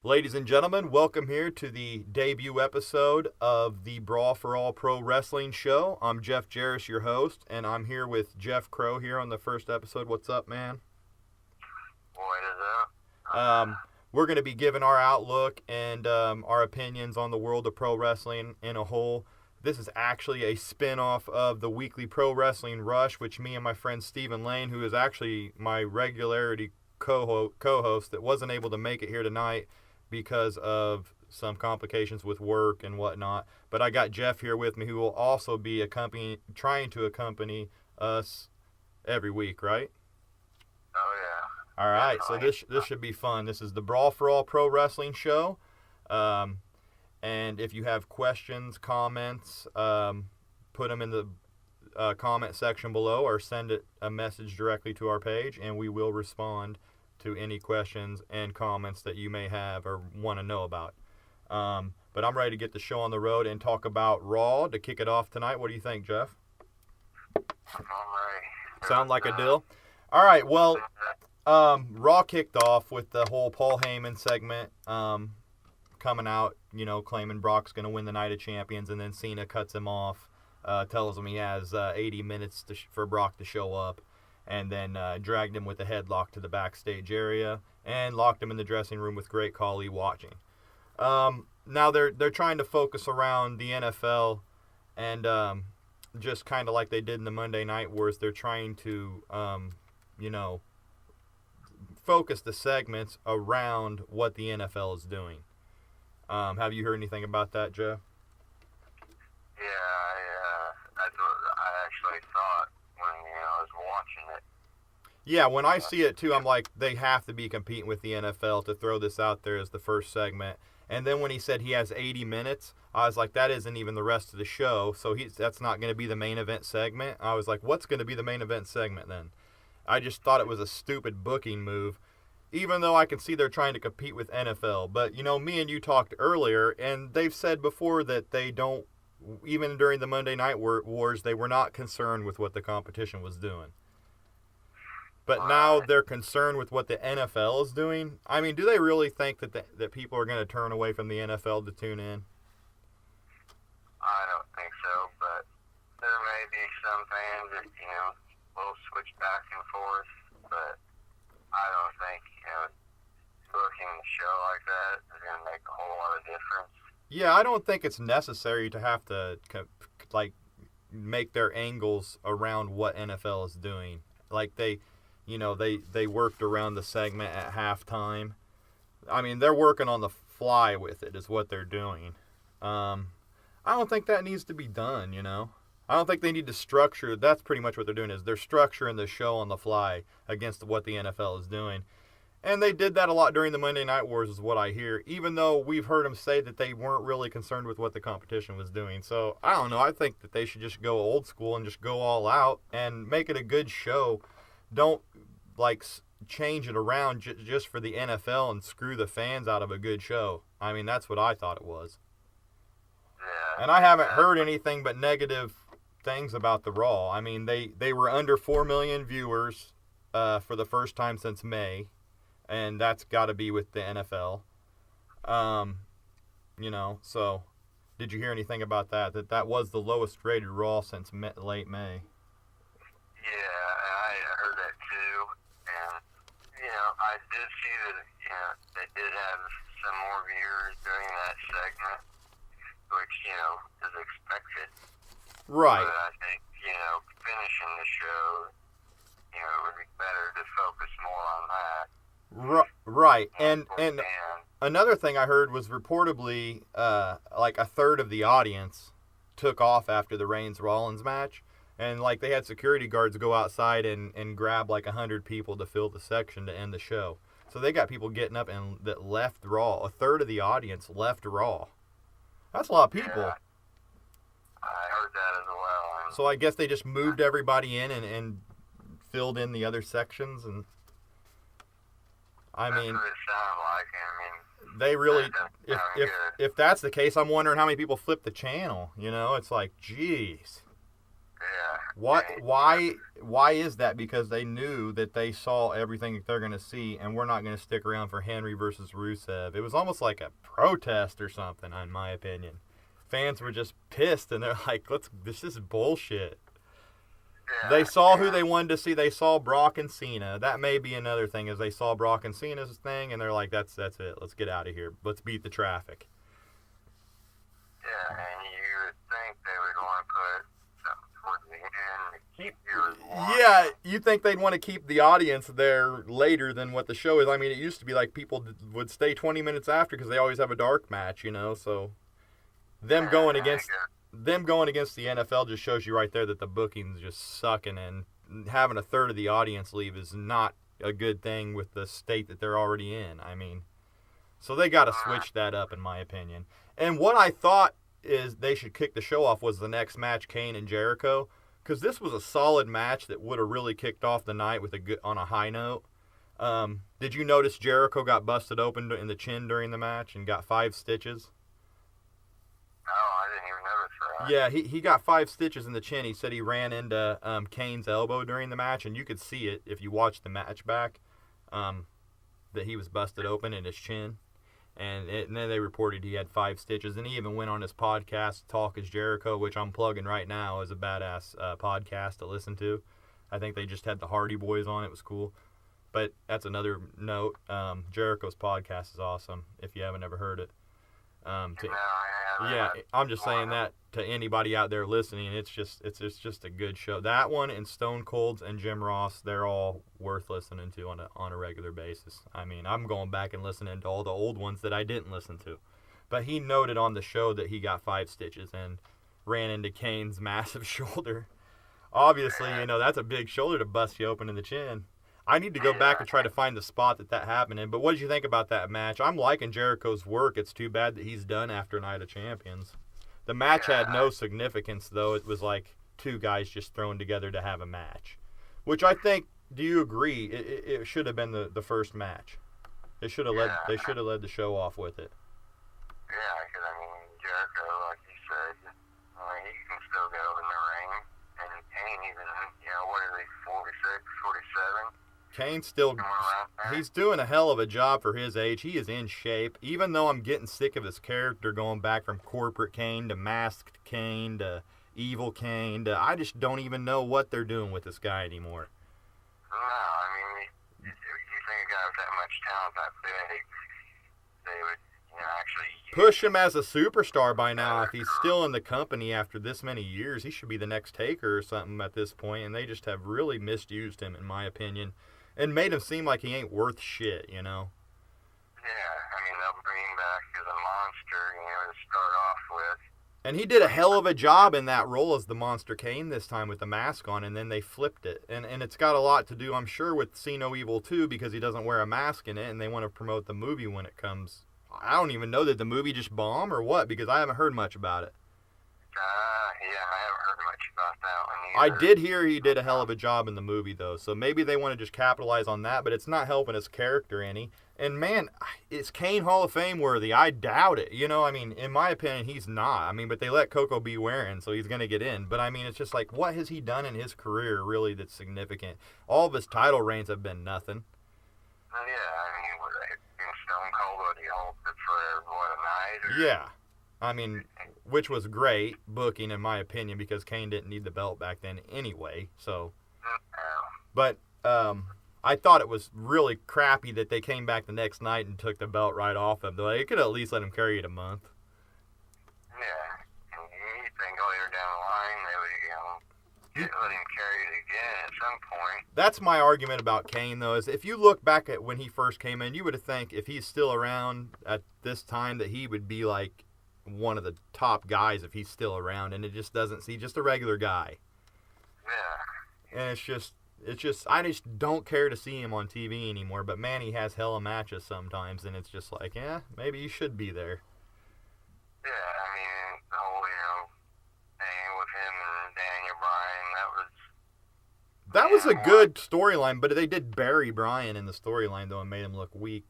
Ladies and gentlemen, welcome here to the debut episode of the Brawl for All Pro Wrestling Show. I'm Jeff Jaros, your host, and I'm here with Jeff Crow here on the first episode. What's up, man? What is up? We're going to be giving our outlook and our opinions on the world of pro wrestling in a whole. This is actually a spin-off of the weekly Pro Wrestling Rush, which me and my friend Stephen Lane, who is actually my regularity co-host that wasn't able to make it here tonight because of some complications with work and whatnot. But I got Jeff here with me, who will also be trying to accompany us every week, right? Oh, yeah. All right, so this should be fun. This is the Brawl for All Pro Wrestling Show. And if you have questions, comments, put them in the comment section below or send a message directly to our page, and we will respond to any questions and comments that you may have or want to know about. But I'm ready to get the show on the road and talk about Raw to kick it off tonight. What do you think, Jeff? I'm ready. Sound like a deal? All right, well, Raw kicked off with the whole Paul Heyman segment coming out, claiming Brock's going to win the Night of Champions, and then Cena cuts him off, tells him he has 80 minutes for Brock to show up, and then dragged him with a headlock to the backstage area and locked him in the dressing room with Great Khali watching. Now they're trying to focus around the NFL, and just kind of like they did in the Monday Night Wars, they're trying to, focus the segments around what the NFL is doing. Have you heard anything about that, Jeff? Yeah, that's what I actually thought when I was watching it. Yeah, when I see it too, I'm like, they have to be competing with the NFL to throw this out there as the first segment. And then when he said he has 80 minutes, I was like, that isn't even the rest of the show, so that's not going to be the main event segment. I was like, what's going to be the main event segment then? I just thought it was a stupid booking move, even though I can see they're trying to compete with NFL. But, me and you talked earlier, and they've said before that they don't, even during the Monday Night Wars, they were not concerned with what the competition was doing. But now they're concerned with what the NFL is doing. I mean, do they really think that people are going to turn away from the NFL to tune in? I don't think so, but there may be some fans that, will switch back and forth, but I don't think, booking the show like that is going to make a whole lot of difference. Yeah, I don't think it's necessary to have to, make their angles around what NFL is doing. Like, they worked around the segment at halftime. I mean, they're working on the fly with it is what they're doing. I don't think that needs to be done, I don't think they need to structure. That's pretty much what they're doing, is they're structuring the show on the fly against what the NFL is doing. And they did that a lot during the Monday Night Wars is what I hear, even though we've heard them say that they weren't really concerned with what the competition was doing. So, I don't know. I think that they should just go old school and just go all out and make it a good show. Don't, change it around just for the NFL and screw the fans out of a good show. I mean, that's what I thought it was. Yeah. And I haven't heard anything but negative things about the Raw. I mean, they were under 4 million viewers for the first time since May, and that's got to be with the NFL. So did you hear anything about that? That was the lowest rated Raw since late May. Yeah, I heard that too, and, I did see that, they did have some more viewers during that segment, which, is expected. Right. But I think, finishing the show, it would be better to focus more on that. Right. And another thing I heard was reportedly a third of the audience took off after the Reigns-Rollins match. And, they had security guards go outside and grab, 100 people to fill the section to end the show. So they got people getting up and that left Raw. A third of the audience left Raw. That's a lot of people. Yeah, I heard that as well. So I guess they just moved everybody in and filled in the other sections. And I mean, that's what it sounded like. They really, if that's the case, I'm wondering how many people flip the channel. It's like, geez. Yeah. Why why is that? Because they knew that they saw everything that they're going to see, and we're not going to stick around for Henry versus Rusev. It was almost like a protest or something, in my opinion. Fans were just pissed, and they're like, this is bullshit. Yeah, They saw who they wanted to see. They saw Brock and Cena. That may be another thing, is they saw Brock and Cena's thing, and they're like, that's it. Let's get out of here. Let's beat the traffic. Yeah, and you would think they would want to put something towards the end to keep viewers watching. Yeah, you think they'd want to keep the audience there later than what the show is. I mean, it used to be like people would stay 20 minutes after because they always have a dark match, so them going against the NFL just shows you right there that the booking's just sucking, and having a third of the audience leave is not a good thing with the state that they're already in. I mean, so they got to switch that up, in my opinion. And what I thought is they should kick the show off was the next match, Kane and Jericho, because this was a solid match that would have really kicked off the night on a high note. Did you notice Jericho got busted open in the chin during the match and got 5 stitches? No, I didn't even notice that. Yeah, he got 5 stitches in the chin. He said he ran into Kane's elbow during the match, and you could see it if you watched the match back, that he was busted open in his chin. And then they reported he had 5 stitches. And he even went on his podcast, Talk is Jericho, which I'm plugging right now as a badass podcast to listen to. I think they just had the Hardy Boys on. It was cool. But that's another note. Jericho's podcast is awesome, if you haven't ever heard it. No, I haven't. Yeah, I'm just saying that to anybody out there listening. It's just a good show. That one and Stone Cold's and Jim Ross, they're all worth listening to on a regular basis. I mean, I'm going back and listening to all the old ones that I didn't listen to. But he noted on the show that he got 5 stitches and ran into Kane's massive shoulder. Obviously, that's a big shoulder to bust you open in the chin. I need to go back and try to find the spot that happened in. But what did you think about that match? I'm liking Jericho's work. It's too bad that he's done after Night of Champions. The match had no significance, though. It was like 2 guys just thrown together to have a match. Which I think, do you agree, it should have been the first match? They should have led the show off with it. Yeah, because, Jericho, like you said, he can still go in the ring. And Kane even, what is he, 46, 47? Kane's he's doing a hell of a job for his age. He is in shape. Even though I'm getting sick of his character going back from corporate Kane to masked Kane to evil Kane to, I just don't even know what they're doing with this guy anymore. No, you think a guy with that much talent, that big, they would, actually push him as a superstar by now. If he's still in the company after this many years, he should be the next Taker or something at this point, and they just have really misused him, in my opinion. And made him seem like he ain't worth shit, Yeah, they'll bring him back as a monster, to start off with. And he did a hell of a job in that role as the Monster Kane this time with the mask on, and then they flipped it. And it's got a lot to do, I'm sure, with See No Evil 2, because he doesn't wear a mask in it, and they want to promote the movie when it comes. I don't even know, did the movie just bomb or what, because I haven't heard much about it. Yeah, I haven't heard much about that one either. I did hear he did a hell of a job in the movie, though, so maybe they want to just capitalize on that, but it's not helping his character any. And, man, is Kane Hall of Fame worthy? I doubt it. In my opinion, he's not. But they let Coco be wearing, so he's going to get in. But, it's just like, what has he done in his career, really, that's significant? All of his title reigns have been nothing. Yeah, Stone Cold, he holds it for, a night? Yeah. Which was great booking, in my opinion, because Kane didn't need the belt back then anyway. So, but I thought it was really crappy that they came back the next night and took the belt right off him. They could at least let him carry it a month. Yeah, and you think later down the line they would, let him carry it again at some point. That's my argument about Kane, though, is if you look back at when he first came in, you would think if he's still around at this time that he would be like one of the top guys if he's still around, and it just doesn't see just a regular guy. Yeah. And it's just I just don't care to see him on TV anymore. But man, he has hella matches sometimes, and it's just like, yeah, maybe you should be there. Yeah, the whole thing with him and Daniel Bryan, that was a good storyline, but they did bury Bryan in the storyline though and made him look weak.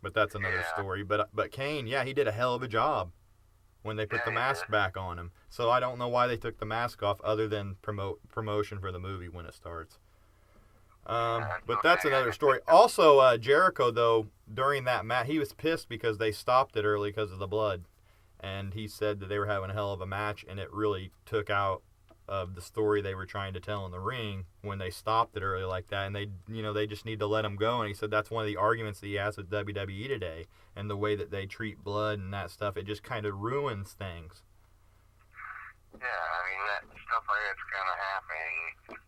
But that's another story. But Kane, yeah, he did a hell of a job. when they put the mask back on him. So I don't know why they took the mask off other than promotion for the movie when it starts. But that's another story. Also, Jericho, though, during that match, he was pissed because they stopped it early because of the blood. And he said that they were having a hell of a match, and it really took out of the story they were trying to tell in the ring when they stopped it early like that. And they just need to let him go. And he said that's one of the arguments that he has with WWE today, and the way that they treat blood and that stuff. It just kind of ruins things. Yeah, I mean, that stuff like that's kind of happening.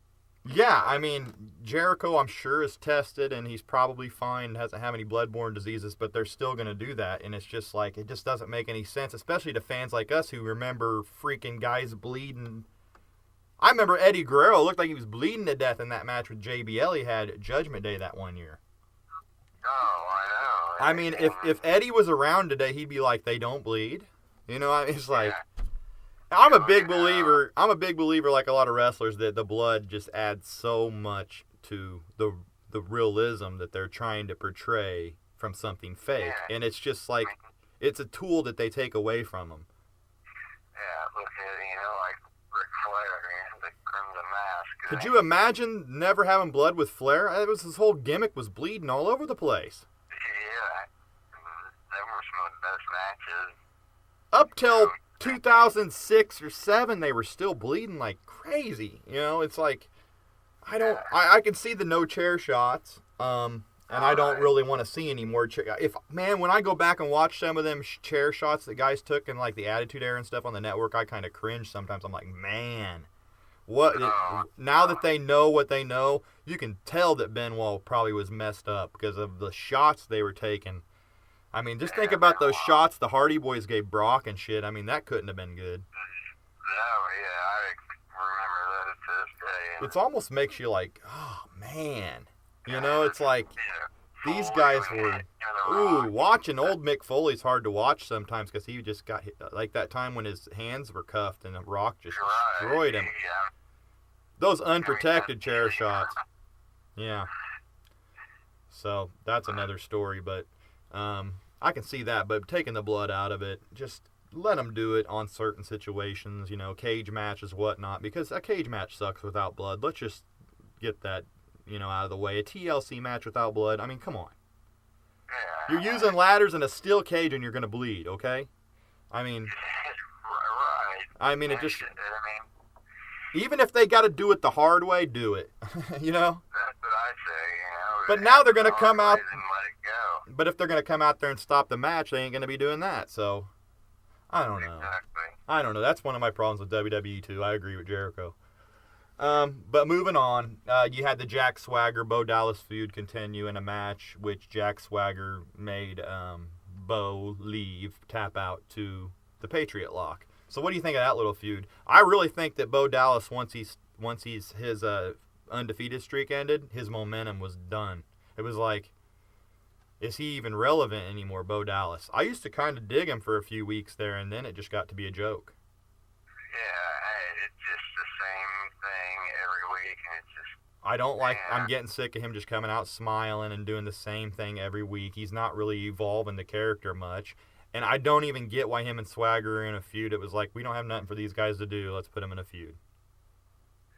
Yeah, I mean, Jericho, I'm sure, is tested, and he's probably fine, doesn't have any bloodborne diseases, but they're still going to do that, and it's just like, it just doesn't make any sense, especially to fans like us who remember freaking guys bleeding. I remember Eddie Guerrero looked like he was bleeding to death in that match with JBL he had at Judgment Day that one year. Oh, I know. I mean, if Eddie was around today, he'd be like, they don't bleed. You know, I mean, it's like... Yeah. I'm a big believer, like a lot of wrestlers, that the blood just adds so much to the realism that they're trying to portray from something fake. Yeah. And it's just like, it's a tool that they take away from them. Yeah, look at, like Ric Flair and the Crimson Mask. Could you imagine never having blood with Flair? His whole gimmick was bleeding all over the place. Yeah, they were some of the best matches. Up till 2006 or 7, they were still bleeding like crazy. You know, it's like, I can see the no chair shots, and I don't really want to see any more when I go back and watch some of them chair shots that guys took in like the Attitude Era and stuff on the network, I kind of cringe sometimes. I'm like, man, now that they know what they know, you can tell that Benoit probably was messed up because of the shots they were taking. I mean, just think about those shots the Hardy Boys gave Brock and shit. I mean, that couldn't have been good. Oh, yeah, I remember that to this day. It almost makes you like, oh, man. You know, it's like, these guys were... Ooh, watching old Mick Foley's hard to watch sometimes because he just got hit. Like that time when his hands were cuffed and the Rock just destroyed him. Yeah. Those unprotected chair shots. Yeah. So, that's another story, but... I can see that, but taking the blood out of it, just let them do it on certain situations, cage matches, whatnot, because a cage match sucks without blood. Let's just get that, out of the way. A TLC match without blood, I mean, come on. Yeah. You're using ladders in a steel cage and you're going to bleed, okay? I mean... Right. I mean, it just... Even if they got to do it the hard way, do it. That's what I say, But now they're going to come out... And let it go. But if they're going to come out there and stop the match, they ain't going to be doing that. So, I don't know. Exactly. I don't know. That's one of my problems with WWE, too. I agree with Jericho. But moving on, you had the Jack Swagger, Bo Dallas feud continue in a match, which Jack Swagger made Bo tap out to the Patriot Lock. So what do you think of that little feud? I really think that Bo Dallas, once his undefeated streak ended, his momentum was done. It was like, is he even relevant anymore, Bo Dallas? I used to kind of dig him for a few weeks there, and then it just got to be a joke. Yeah, it's just the same thing every week, and it's just... I don't like... I'm getting sick of him just coming out smiling and doing the same thing every week. He's not really evolving the character much. And I don't even get why him and Swagger are in a feud. It was like, we don't have nothing for these guys to do. Let's put them in a feud.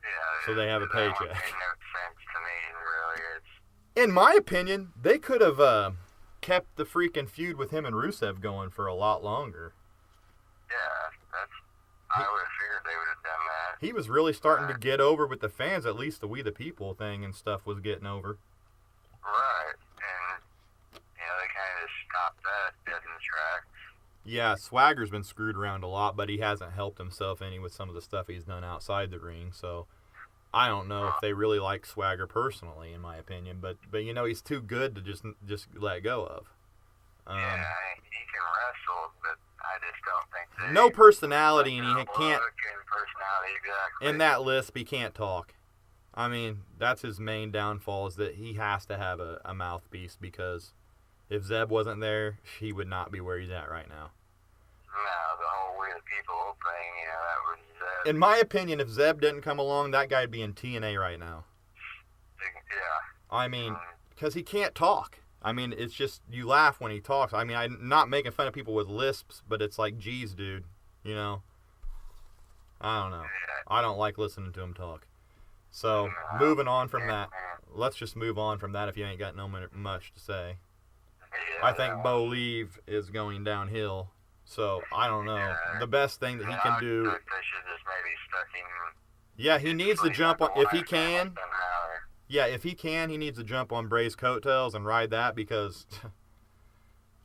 Yeah, so they have a paycheck. That made no sense to me, really. In my opinion, they could have kept the freaking feud with him and Rusev going for a lot longer. Yeah, I would have figured they would have done that. He was really starting to get over with the fans. At least the We the People thing and stuff was getting over. Right, and they kind of stopped that dead in the tracks. Yeah, Swagger's been screwed around a lot, but he hasn't helped himself any with some of the stuff he's done outside the ring. So I don't know if they really like Swagger personally, in my opinion. But he's too good to just let go of. Yeah, he can wrestle, but I just don't think no personality, and he can't. Personality, exactly. In that lisp, he can't talk. I mean, that's his main downfall, is that he has to have a mouthpiece, because if Zeb wasn't there, he would not be where he's at right now. No, the whole We the People thing, that was Zeb. In my opinion, if Zeb didn't come along, that guy'd be in TNA right now. Yeah. I mean, because he can't talk. I mean, it's just, you laugh when he talks. I mean, I'm not making fun of people with lisps, but it's like, geez, dude, you know? I don't know. I don't like listening to him talk. So, moving on from that, let's just move on from that if you ain't got much to say. I think Bo Leave is going downhill, so I don't know. The best thing that he can do... They should just maybe stuck him... Yeah, he needs to jump on... If he can... Yeah, if he can, he needs to jump on Bray's coattails and ride that, because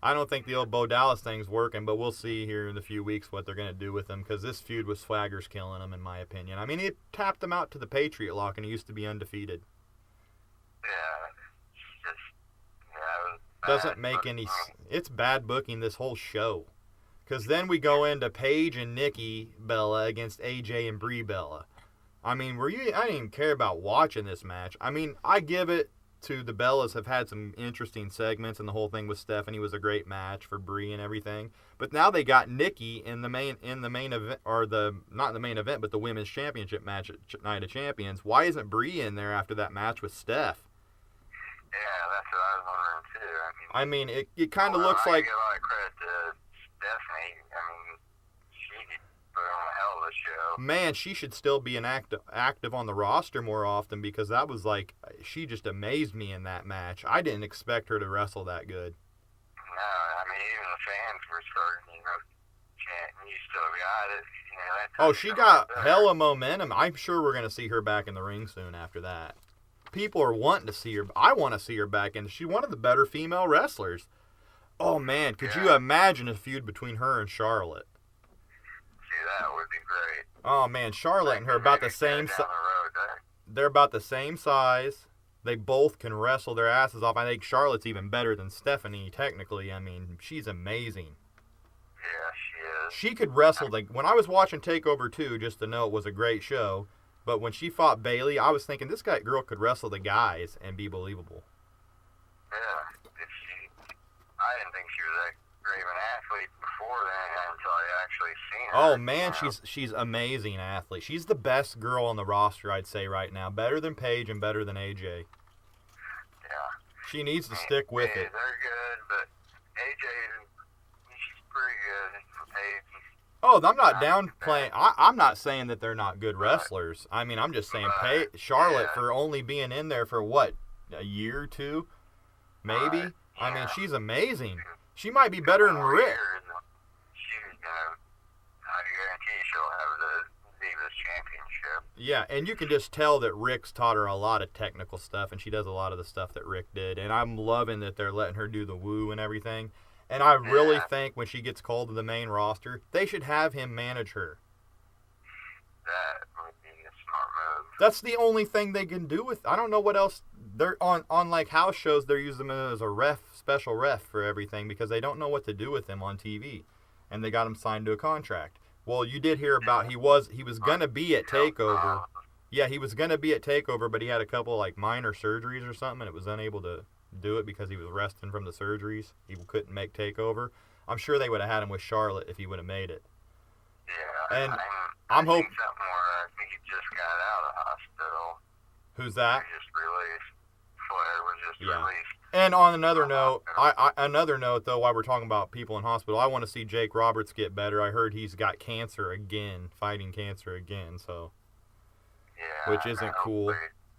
I don't think the old Bo Dallas thing's working, but we'll see here in a few weeks what they're going to do with him, because this feud with Swagger's killing him, in my opinion. I mean, he tapped him out to the Patriot Lock, and he used to be undefeated. Yeah, it's just... Doesn't make any... It's bad booking, this whole show. Because then we go into Paige and Nikki Bella against AJ and Brie Bella. I mean, I didn't even care about watching this match. I mean, I give it to the Bellas have had some interesting segments, and the whole thing with Stephanie was a great match for Brie and everything. But now they got Nikki in the main event, or not in the main event, but the Women's Championship match at Night of Champions. Why isn't Brie in there after that match with Steph? Yeah, that's what I was wondering too. I mean, it kind of looks like... I give a lot of credit to Stephanie. I mean, she put on a hell of a show. Man, she should still be active on the roster more often, because that was like, she just amazed me in that match. I didn't expect her to wrestle that good. No, I mean, even the fans were starting, chanting, you still got it. Oh, she got hella momentum. I'm sure we're going to see her back in the ring soon after that. People are wanting to see her. I want to see her back, and she's one of the better female wrestlers. Oh, man, could you imagine a feud between her and Charlotte? See, that would be great. Oh, man, Charlotte and her about the same size. They're about the same size. They both can wrestle their asses off. I think Charlotte's even better than Stephanie, technically. I mean, she's amazing. Yeah, she is. She could wrestle. When I was watching TakeOver 2, just to know it was a great show, but when she fought Bayley, I was thinking this girl could wrestle the guys and be believable. Yeah. I didn't think she was that great of an athlete before then until I actually seen her. Oh, man, she's amazing athlete. She's the best girl on the roster, I'd say, right now. Better than Paige and better than AJ. Yeah. She needs to stick with it. They're good, but AJ, she's pretty good for Paige. Oh, I'm not downplaying. I'm not saying that they're not good wrestlers. I mean, I'm just saying Charlotte, for only being in there for, what, a year or two? Maybe? Right. I mean, she's amazing. She might be better than Rick. I guarantee she'll have the Divas Championship. Yeah, and you can just tell that Rick's taught her a lot of technical stuff, and she does a lot of the stuff that Rick did. And I'm loving that they're letting her do the woo and everything. And I really think when she gets called to the main roster, they should have him manage her. That would be a smart move. That's the only thing they can do with... I don't know what else... They're on like house shows, they're using him as a special ref for everything, because they don't know what to do with him on TV. And they got him signed to a contract. Well, you did hear about he was going to be at TakeOver. Yeah, he was going to be at TakeOver, but he had a couple like minor surgeries or something, and it was unable to do it because he was resting from the surgeries. He couldn't make TakeOver. I'm sure they would have had him with Charlotte if he would have made it. Yeah, and I'm hoping something where I think he just got out of the hospital. Who's that? He just released. Flair was just released. And on another note, another note though, while we're talking about people in hospital, I want to see Jake Roberts get better. I heard he's got cancer again, fighting cancer again, so which isn't cool.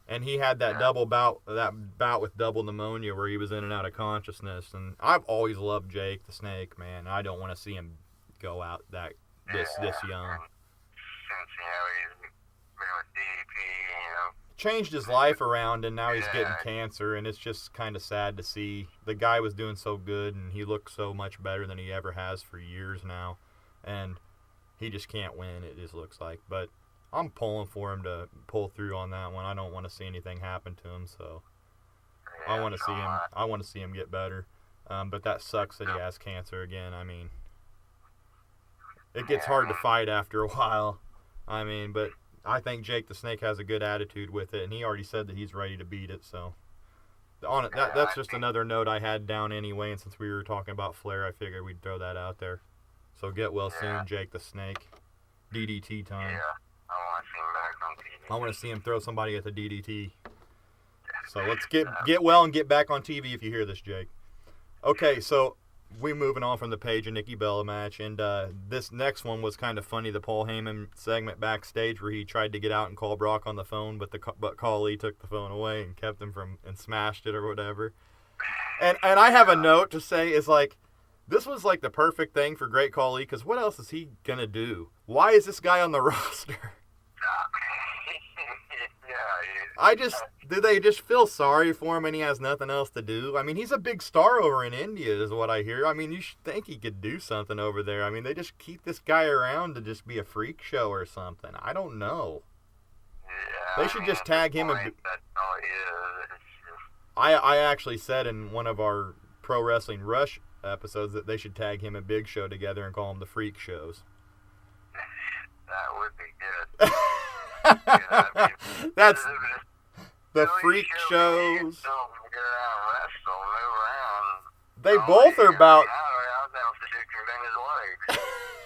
And he had that bout with double pneumonia where he was in and out of consciousness. And I've always loved Jake the Snake, man. I don't want to see him go out this young. Since he's been with DDP, changed his life around, and now he's getting cancer, and it's just kind of sad to see. The guy was doing so good, and he looked so much better than he ever has for years now, and he just can't win, it just looks like. But I'm pulling for him to pull through on that one. I don't want to see anything happen to him, so I want to see him get better. But that sucks that he has cancer again. I mean, it gets hard to fight after a while. I mean, but I think Jake the Snake has a good attitude with it, and he already said that he's ready to beat it. So, that's just another note I had down anyway. And since we were talking about Flair, I figured we'd throw that out there. So get well soon, Jake the Snake. DDT time. Yeah, I want to see him back on TV. I want to see him throw somebody at the DDT. So let's get well and get back on TV if you hear this, Jake. Okay, so we moving on from the Paige and Nikki Bella match, and this next one was kind of funny. The Paul Heyman segment backstage where he tried to get out and call Brock on the phone, but Khali took the phone away and kept him from and smashed it or whatever. And I have a note to say is like, this was like the perfect thing for Great Khali, because what else is he gonna do? Why is this guy on the roster? Do they just feel sorry for him and he has nothing else to do? I mean, he's a big star over in India is what I hear. I mean, you should think he could do something over there. I mean, they just keep this guy around to just be a freak show or something. I don't know. Yeah, They should just tag him. That's all he is. I actually said in one of our Pro Wrestling Rush episodes that they should tag him and Big Show together and call them the Freak Shows. That would be good. That's the Freak Shows. They both are about.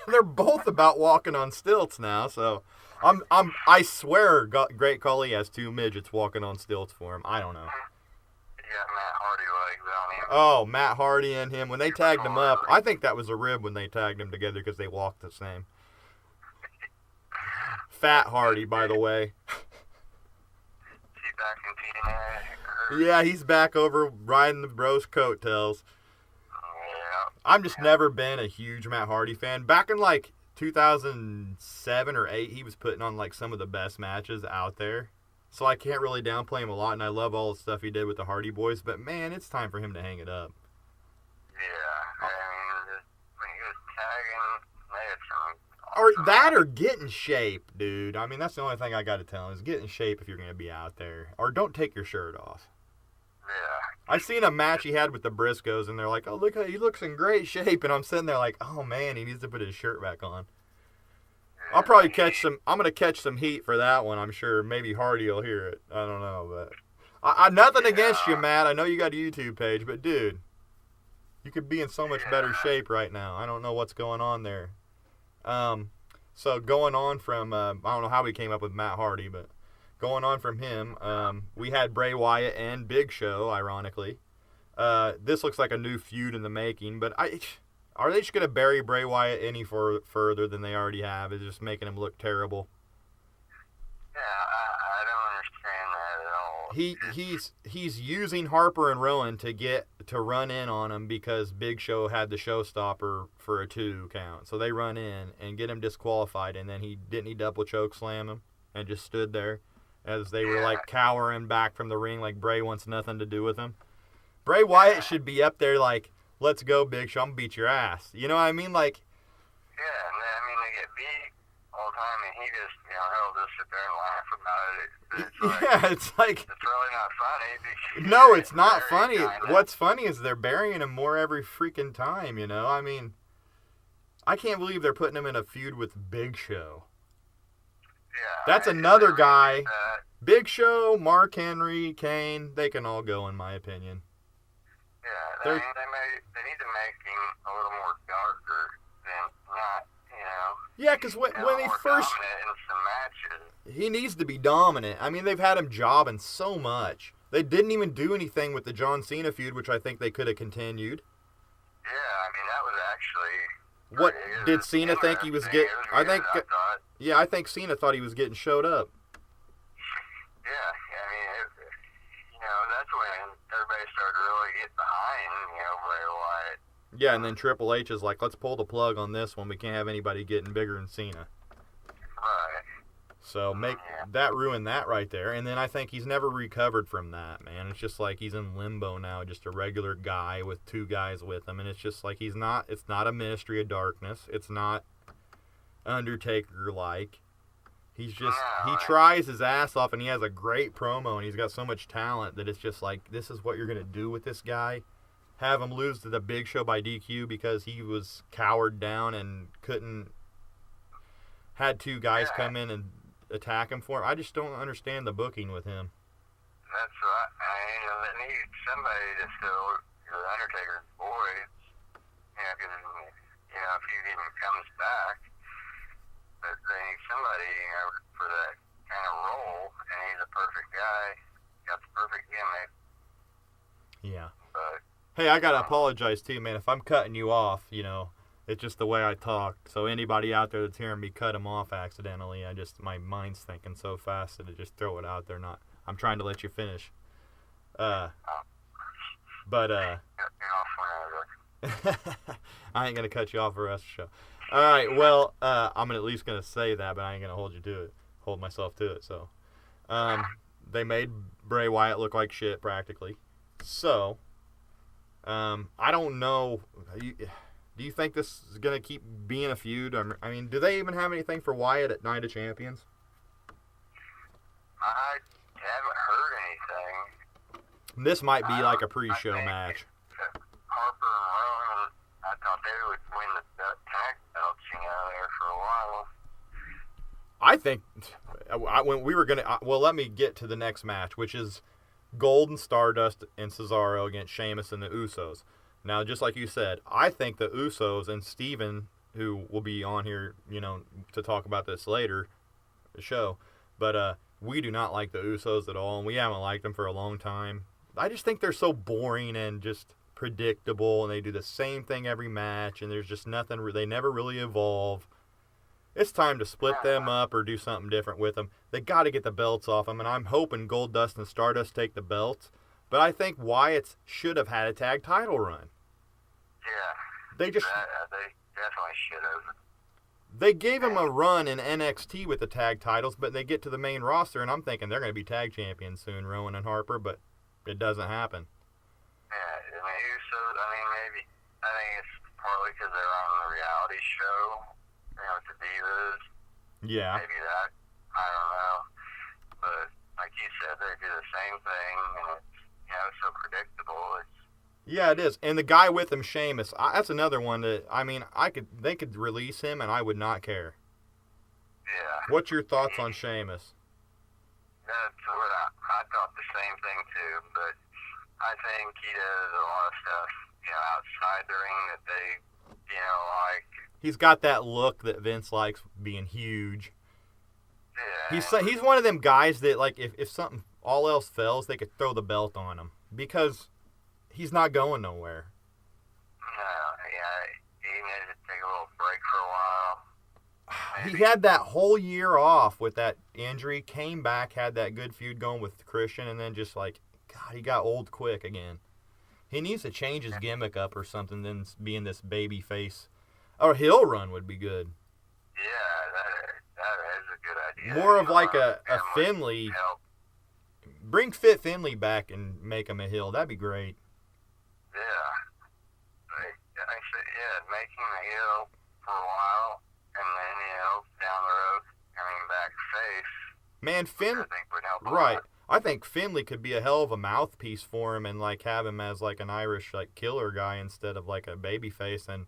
They're both about walking on stilts now. So, I swear, Great Khali has two midgets walking on stilts for him. I don't know. Matt Hardy legs on him. Oh, Matt Hardy and him when they tagged him up. I think that was a rib when they tagged him together because they walked the same. Fat Hardy, by the way. He's back in TNA. Yeah, he's back over riding the bros' coattails. Yeah. I'm just never been a huge Matt Hardy fan. Back in like 2007 or 8, he was putting on like some of the best matches out there. So I can't really downplay him a lot, and I love all the stuff he did with the Hardy Boys. But man, it's time for him to hang it up. Yeah, I mean, when he was tagging, they had some. Or that, or get in shape, dude. I mean, that's the only thing I got to tell him is get in shape if you're going to be out there, or don't take your shirt off. Yeah. I seen a match he had with the Briscoes, and they're like, "Oh, look, he looks in great shape," and I'm sitting there like, "Oh man, he needs to put his shirt back on." I'll probably catch some. I'm gonna catch some heat for that one. I'm sure. Maybe Hardy will hear it. I don't know, but I nothing against you, Matt. I know you got a YouTube page, but dude, you could be in so much better shape right now. I don't know what's going on there. So going on from I don't know how we came up with Matt Hardy, but going on from him, we had Bray Wyatt and Big Show. Ironically, this looks like a new feud in the making, but are they just going to bury Bray Wyatt any further than they already have? It's just making him look terrible. Yeah, I don't understand that at all. He's using Harper and Rowan to run in on him because Big Show had the showstopper for a 2 count. So they run in and get him disqualified, and then he double choke slam him and just stood there as they were like cowering back from the ring like Bray wants nothing to do with him. Bray Wyatt should be up there like, "Let's go, Big Show. I'm going to beat your ass." You know what I mean? Like, yeah, and I mean, they get beat all the time, and he just, he'll just sit there and laugh about it. It's like, it's really not funny. No, it's not funny. What's funny is they're burying him more every freaking time, I mean, I can't believe they're putting him in a feud with Big Show. Yeah. That's another guy. Big Show, Mark Henry, Kane, they can all go, in my opinion. Yeah, they need to make him a little more darker than not, Yeah, because when he first... in some matches. He needs to be dominant. I mean, they've had him jobbing so much. They didn't even do anything with the John Cena feud, which I think they could have continued. Yeah, I mean, that was actually... What did Cena think he was getting? I think Cena thought he was getting showed up. Yeah, I mean, that's when everybody started to really get behind, Bray Wyatt. Yeah, and then Triple H is like, "Let's pull the plug on this one. We can't have anybody getting bigger than Cena." Right. So that ruined that right there. And then I think he's never recovered from that, man. It's just like he's in limbo now, just a regular guy with 2 guys with him. And it's just like it's not a Ministry of Darkness. It's not Undertaker-like. He's just, he tries his ass off, and he has a great promo, and he's got so much talent that it's just like, this is what you're going to do with this guy? Have him lose to the Big Show by DQ because he was cowered down and had 2 guys come in and attack him for him. I just don't understand the booking with him. That's right. They need somebody to fill the Undertaker's void. Because, if he even comes back, but they need somebody, for that kind of role, and he's a perfect guy. Got the perfect gimmick. Yeah. But Hey, I gotta apologize too, man. If I'm cutting you off, it's just the way I talk. So anybody out there that's hearing me cut him off accidentally, my mind's thinking so fast that I just throw it out there. I'm trying to let you finish. But Cut me off whenever. I ain't gonna cut you off for the rest of the show. All right, well, I'm at least gonna say that, but I ain't gonna hold myself to it. So, they made Bray Wyatt look like shit practically. So, I don't know. Do you think this is gonna keep being a feud? I mean, do they even have anything for Wyatt at Night of Champions? I haven't heard anything. This might be like a pre-show match. Harper and Rowan, I thought they would win the tag belts, there for a while. I think when we were gonna. Well, let me get to the next match, which is Gold and Stardust and Cesaro against Sheamus and the Usos. Now, just like you said, I think the Usos and Steven, who will be on here, to talk about this later, the show, but we do not like the Usos at all, and we haven't liked them for a long time. I just think they're so boring and just predictable, and they do the same thing every match, and there's just nothing. They never really evolve. It's time to split them up or do something different with them. They got to get the belts off them, and I'm hoping Goldust and Stardust take the belts. But I think Wyatt should have had a tag title run. Yeah. They they definitely should have. They gave him a run in NXT with the tag titles, but they get to the main roster, and I'm thinking they're going to be tag champions soon, Rowan and Harper, but it doesn't happen. Yeah, Usos, maybe. I think it's partly because they're on the reality show, with the Divas. Yeah. Maybe that. I don't know. But like you said, they do the same thing, and it's, so predictable. Yeah, it is. And the guy with him, Sheamus, that's another one that, they could release him, and I would not care. Yeah. What's your thoughts on Sheamus? That's what I thought the same thing, too, but I think he does a lot of stuff, outside the ring that they, like. He's got that look that Vince likes, being huge. Yeah. He's one of them guys that, like, if something, all else fails, they could throw the belt on him. Because he's not going nowhere. No, yeah, he needed to take a little break for a while. Maybe. He had that whole year off with that injury, came back, had that good feud going with Christian, and then just God, he got old quick again. He needs to change his gimmick up or something than being this baby face. Or heel run would be good. Yeah, that is a good idea. More of like a Finley. Bring Fit Finley back and make him a heel. That'd be great. Yeah. Make him a heel for a while, and then, down the road, coming back face. Man, I think would help a right. lot. I think Finley could be a hell of a mouthpiece for him and, have him as, an Irish, killer guy instead of, a baby face. And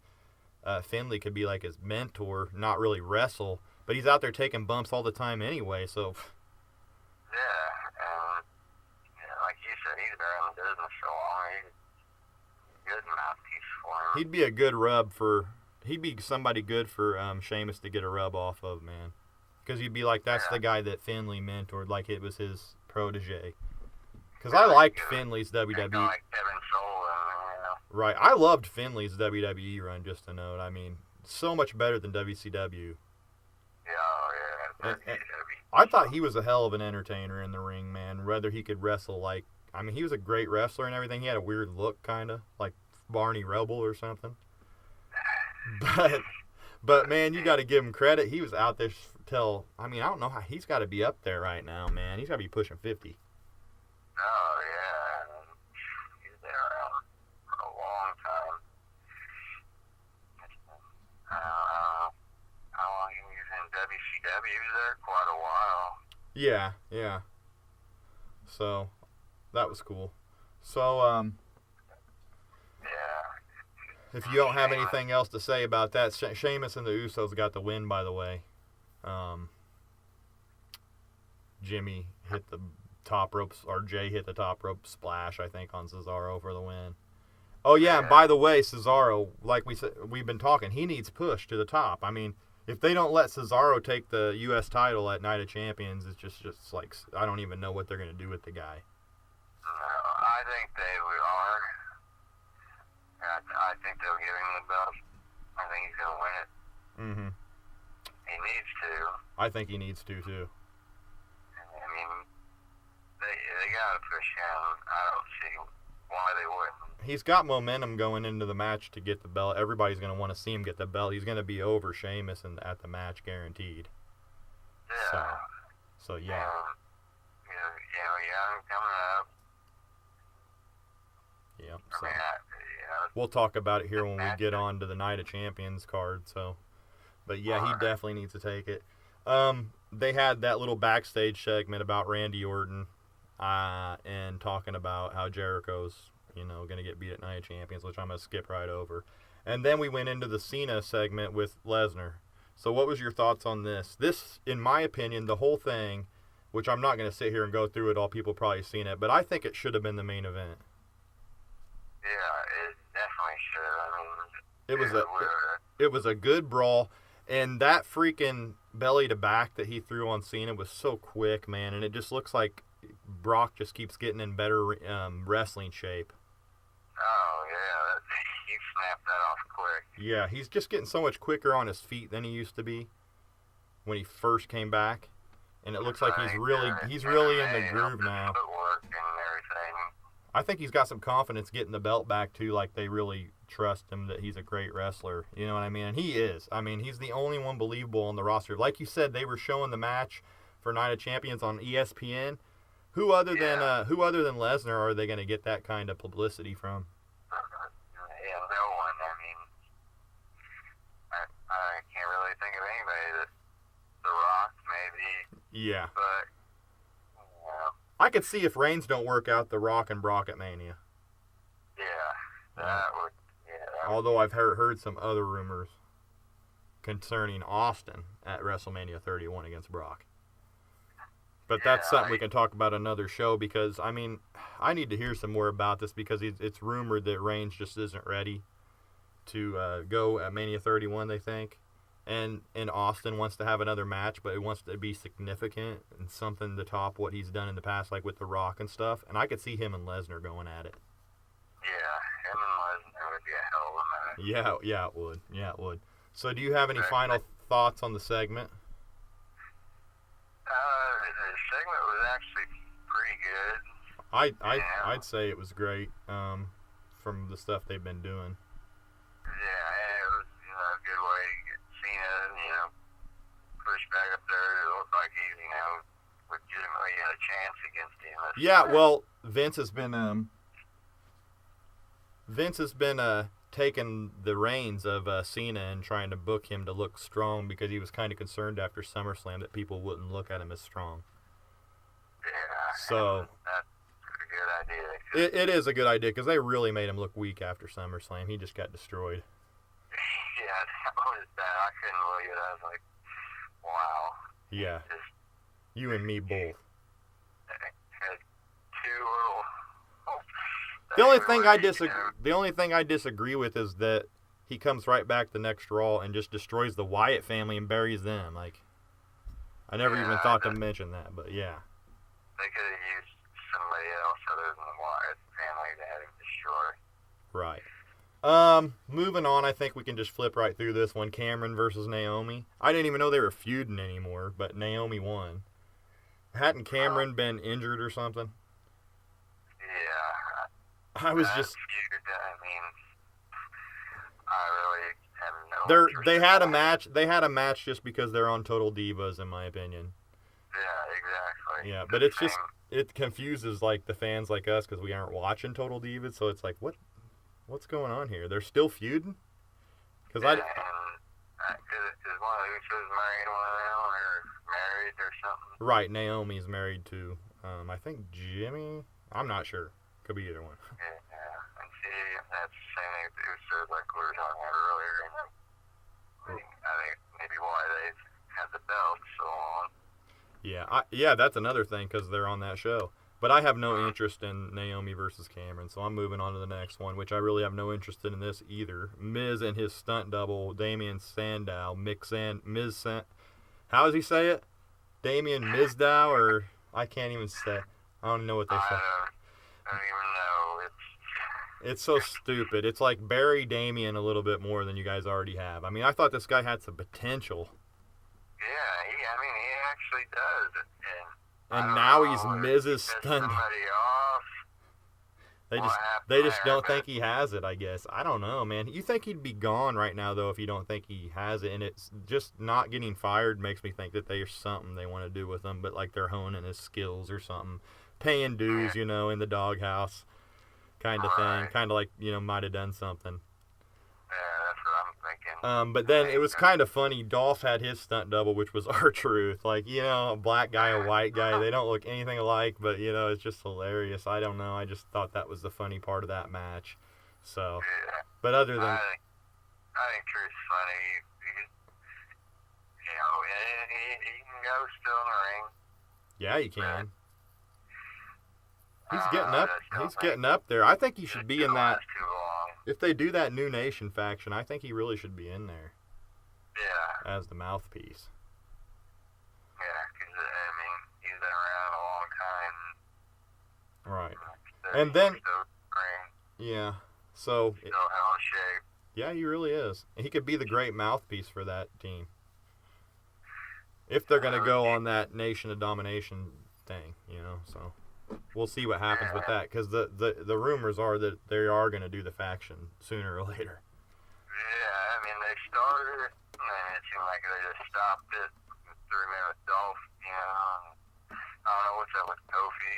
Finley could be, his mentor, not really wrestle. But he's out there taking bumps all the time anyway, so... Yeah, and like you said, he's been in the business so long. He's a good mouthpiece for him. He'd be a good rub for... He'd be somebody good for Sheamus to get a rub off of, man. Because he'd be that's the guy that Finley mentored, it was his protege. Because I liked Finley's WWE... Like Kevin Sullivan, Right. I loved Finley's WWE run, just to note. So much better than WCW. Yeah. I thought he was a hell of an entertainer in the ring, man. Whether he could wrestle he was a great wrestler and everything. He had a weird look, kind of, like Barney Rubble or something. But man, you got to give him credit. He was out there till, I don't know how, he's got to be up there right now, man. He's got to be pushing 50. Oh, yeah. He's there for a long time. I don't know how long he was in WCW. He was there quite a while. Yeah. So, that was cool. So, if you don't have anything else to say about that, Sheamus and the Usos got the win, by the way. Jimmy hit the top ropes, or Jay hit the top rope splash, I think, on Cesaro for the win. Oh, yeah, and by the way, Cesaro, like we said, we've been talking, he needs push to the top. If they don't let Cesaro take the U.S. title at Night of Champions, it's just I don't even know what they're going to do with the guy. I think they are. I think they'll give him the belt. I think he's going to win it. Mm-hmm. He needs to. I think he needs to, too. I mean, they got to push him. I don't see why they wouldn't. He's got momentum going into the match to get the belt. Everybody's going to want to see him get the belt. He's going to be over Sheamus at the match, guaranteed. Yeah. So yeah. You got him coming up. Yeah. So. I mean, we'll talk about it here when we get on to the Night of Champions card. So, but yeah, he definitely needs to take it. They had that little backstage segment about Randy Orton, and talking about how Jericho's, going to get beat at Night of Champions, which I'm going to skip right over. And then we went into the Cena segment with Lesnar. So what was your thoughts on this? This, in my opinion, the whole thing, which I'm not going to sit here and go through it all, people probably seen it, but I think it should have been the main event. Yeah, it definitely should. I mean, it was a good brawl, and that freaking belly to back that he threw on Cena was so quick, man, and it just looks like Brock just keeps getting in better wrestling shape. Oh, yeah, he snapped that off quick. Yeah, he's just getting so much quicker on his feet than he used to be when he first came back, and it looks like he's really in the groove now. Footwork and everything. I think he's got some confidence getting the belt back, too, like they really trust him that he's a great wrestler. You know what I mean? And he is. I mean, he's the only one believable on the roster. Like you said, they were showing the match for Night of Champions on ESPN. Who other than Lesnar are they going to get that kind of publicity from? Yeah, no one. I mean, I can't really think of anybody. The Rock, maybe. Yeah. But, I could see if Reigns don't work out, The Rock and Brock at Mania. Yeah, that would. Although I've heard some other rumors concerning Austin at WrestleMania 31 against Brock. But that's something we can talk about another show, because, I mean, I need to hear some more about this, because it's rumored that Reigns just isn't ready to go at Mania 31, they think. And Austin wants to have another match, but it wants to be significant and something to top what he's done in the past, like with The Rock and stuff. And I could see him and Lesnar going at it. Yeah, him and Lesnar would be a hell of a match. Yeah, it would. Yeah, it would. So do you have any final thoughts on the segment? The segment was actually pretty good. I'd say it was great, from the stuff they've been doing. Yeah, it was a good way to get Cena, pushed back up there. It looked like he, legitimately had a chance against him. Yeah, well, Vince has been taking the reins of Cena and trying to book him to look strong, because he was kind of concerned after SummerSlam that people wouldn't look at him as strong. Yeah. So that's a good idea. It is a good idea, because they really made him look weak after SummerSlam. He just got destroyed. Yeah, that was bad. I couldn't believe it. I was like, wow. Yeah. You and me both. Had two little... The only thing I disagree with is that he comes right back the next Raw and just destroys the Wyatt family and buries them. Like, I never even thought to mention that, but yeah. They could have used somebody else other than the Wyatt family to have him destroy. Right. Moving on, I think we can just flip right through this one. Cameron versus Naomi. I didn't even know they were feuding anymore, but Naomi won. Hadn't Cameron been injured or something? Yeah. I was just... I mean, I really have no... They had a match just because they're on Total Divas, in my opinion. Yeah, exactly. Yeah, but it's just... It confuses, like, the fans like us, because we aren't watching Total Divas, so it's like, what's going on here? They're still feuding? Because is one of the Usos married one of them, or married or something? Right, Naomi's married to, I think Jimmy? I'm not sure. Could be either one. Yeah, and see, that's the same thing with the Usos, like we were talking about earlier. I think maybe why they've had the belt so long. Yeah, that's another thing, because they're on that show. But I have no interest in Naomi versus Cameron, so I'm moving on to the next one, which I really have no interest in this either. Miz and his stunt double, Damien Sandow, how does he say it? Damien Mizdow, or I can't even say. I don't know what they say. I don't even know. It's so stupid. It's like bury Damian a little bit more than you guys already have. I mean, I thought this guy had some potential. Yeah, he actually does. And now he's Miz's stunt. Somebody off. They just don't think he has it, I guess. I don't know, man. You think he'd be gone right now, though, if you don't think he has it. And it's just not getting fired makes me think that there's something they want to do with him, but like they're honing his skills or something. Paying dues, in the doghouse kind of thing. Kind of like, might have done something. Yeah, that's what I'm thinking. But then it was kind of funny. Dolph had his stunt double, which was R-Truth. Like, a black guy, a white guy. They don't look anything alike, but, it's just hilarious. I don't know. I just thought that was the funny part of that match. So, yeah. But other than... I think Truth's funny. He can go still in the ring. Yeah, he can. He's getting up. He's getting up there. I think he should be in that... If they do that New Nation faction, I think he really should be in there. Yeah. As the mouthpiece. Yeah, because, he's been around a long time. Right. And then... Yeah. So... Still hell in shape. Yeah, he really is. He could be the great mouthpiece for that team. If they're going to go on that Nation of Domination thing, so... We'll see what happens with that, because the rumors are that they are going to do the faction sooner or later. Yeah, they started it, and then it seemed like they just stopped it. 3 minutes Dolph, I don't know what's up with Kofi.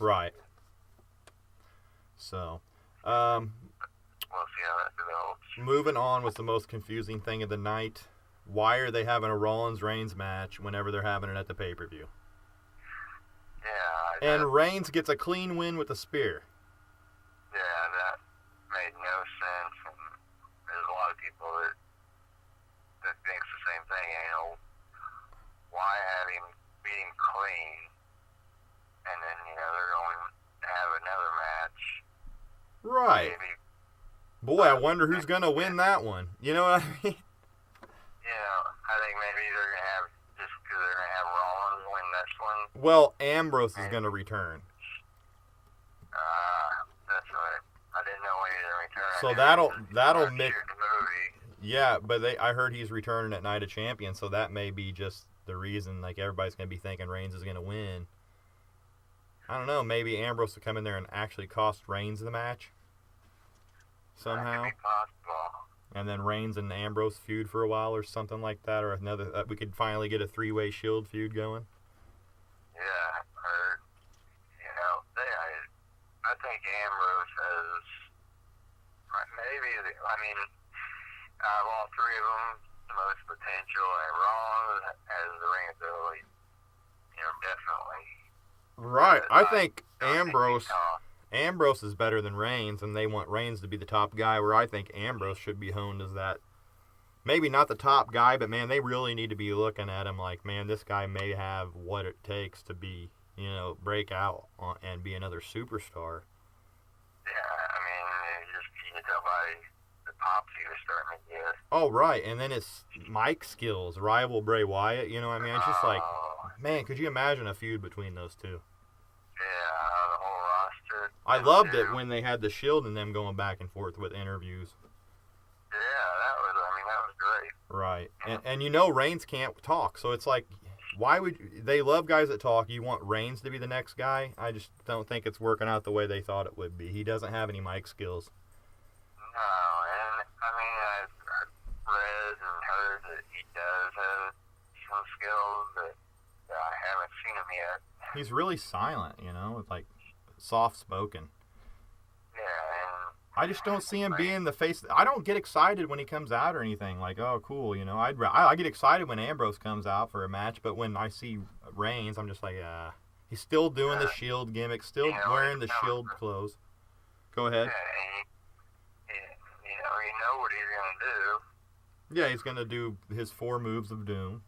Right. So, we'll see how that develops. Moving on was the most confusing thing of the night. Why are they having a Rollins-Reigns match whenever they're having it at the pay-per-view? Yeah. And Reigns gets a clean win with a spear. Yeah, that made no sense. And there's a lot of people that thinks the same thing. Why have him beating clean, and then they're going to have another match. Right. Maybe, boy, I wonder who's going to win that one. You know what I mean? I think maybe they're going to have. Just because they're going to have Rollins win this one. Well, Ambrose is going to return. That's right. I didn't know when he was returning. So that'll make... The movie. Yeah, but I heard he's returning at Night of Champions, so that may be just the reason. Like, everybody's going to be thinking Reigns is going to win. I don't know. Maybe Ambrose will come in there and actually cost Reigns the match. Somehow. That could be possible. And then Reigns and Ambrose feud for a while or something like that, or another. We could finally get a 3-way Shield feud going. Yeah, or I think Ambrose has maybe. Out of all three of them, the most potential, and Rollins has the ring ability. Definitely. Right, I think Ambrose is better than Reigns, and they want Reigns to be the top guy, where I think Ambrose should be honed as that. Maybe not the top guy, but, man, they really need to be looking at him like, man, this guy may have what it takes to be, break out and be another superstar. Yeah, you can tell by the pops he was starting to get. Oh, right, and then it's mic skills, rival Bray Wyatt, it's just like, man, could you imagine a feud between those two? Yeah, the whole roster. I loved it when they had the Shield and them going back and forth with interviews. Yeah, that was great. Right. And Reigns can't talk, so it's like, why would they love guys that talk? You want Reigns to be the next guy? I just don't think it's working out the way they thought it would be. He doesn't have any mic skills. No, and I've read and heard that he does have some skills, but I haven't seen him yet. He's really silent, like soft spoken. Yeah, and I just don't see him being the face. I don't get excited when he comes out or anything. Like, oh, cool, I get excited when Ambrose comes out for a match, but when I see Reigns, I'm just like, he's still doing the Shield gimmick, still wearing the Shield clothes. Go ahead. You know what he's gonna do. Yeah, he's gonna do his 4 moves of doom.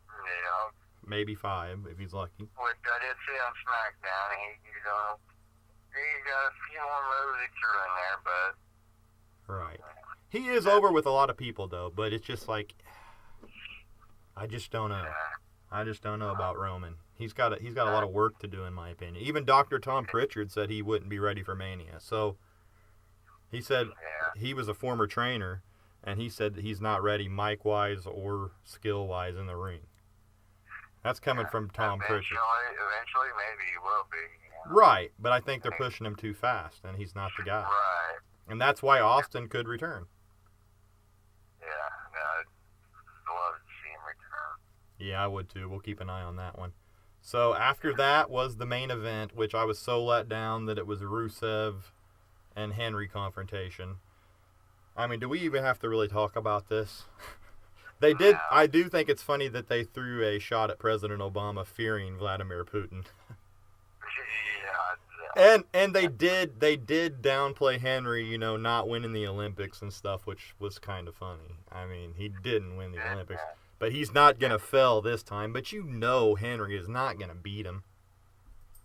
Yeah. Maybe 5 if he's lucky. Which I did see on SmackDown. He got a few more moves he threw in there, but... Right. He is over with a lot of people, though, but it's just like... I just don't know. I just don't know about Roman. He's got a lot of work to do, in my opinion. Even Dr. Tom Pritchard said he wouldn't be ready for Mania. So, He said Yeah. he was a former trainer, and he said that he's not ready mic-wise or skill-wise in the ring. That's coming from Tom Pritchard. Eventually, maybe he will be. Right, but I think they're pushing him too fast, and he's not the guy. Right. And that's why Austin could return. Yeah, I'd love to see him return. Yeah, I would too. We'll keep an eye on that one. So after that was the main event, which I was so let down that it was Rusev and Henry confrontation. I mean, do we even have to really talk about this? They did. I do think it's funny that they threw a shot at President Obama fearing Vladimir Putin. Yeah. And they did downplay Henry, you know, not winning the Olympics and stuff, which was kind of funny. I mean, he didn't win the Olympics, but he's not going to fail this time. But you know Henry is not going to beat him.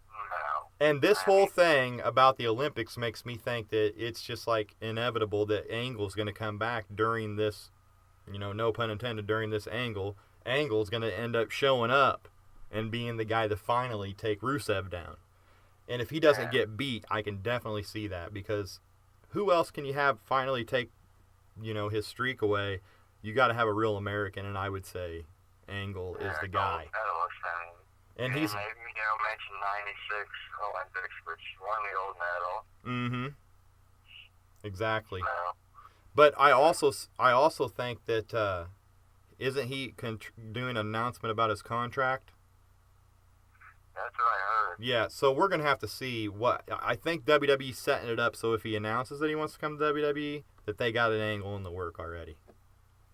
No. And this whole thing about the Olympics makes me think that it's just like inevitable that Angle's going to come back during this, you know, no pun intended, during this angle. Angle's going to end up showing up and being the guy to finally take Rusev down. And if he doesn't get beat, I can definitely see that, because who else can you have finally take, you know, his streak away? You got to have a real American, and I would say Angle is the guy. And he's maybe, you know, mention 96 Olympics, which won the gold medal. Mm-hmm. Exactly. So, but I also think that isn't he doing an announcement about his contract? that's what I heard. Yeah, so we're going to have to see what... I think WWE's setting it up so if he announces that he wants to come to WWE, that they got an Angle in the work already.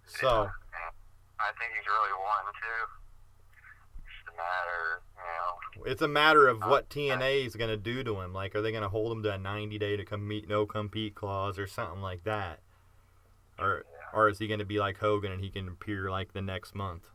So... Yeah. I think he's really wanting to. It's a matter, you know... It's a matter of what TNA is going to do to him. Like, are they going to hold him to a 90-day no compete clause or something like that? Or is he going to be like Hogan and he can appear like the next month?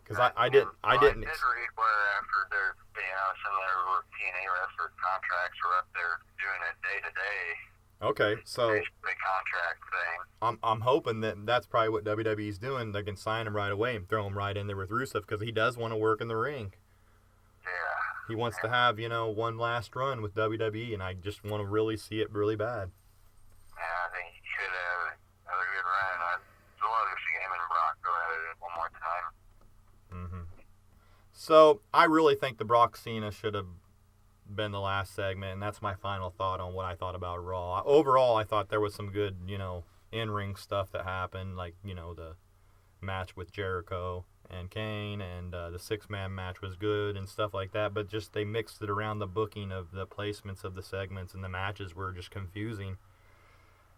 Because I didn't. I did read where after their, you know, some of their TNA wrestler contracts were up there doing it day to day. Okay, so The contract thing. I'm hoping that that's probably what WWE's doing. They can sign him right away and throw him right in there with Rusev, because he does want to work in the ring. Yeah. He wants to have, you know, one last run with WWE, and I just want to really see it really bad. Yeah, I think he should have another good run. I'd love to see him and Brock go at it one more time. So I really think the Brock Cena should have been the last segment, and that's my final thought on what I thought about Raw. Overall, I thought there was some good, you know, in-ring stuff that happened, like, you know, the match with Jericho and Kane, and the six-man match was good and stuff like that, but just they mixed it around the booking of the placements of the segments, and the matches were just confusing.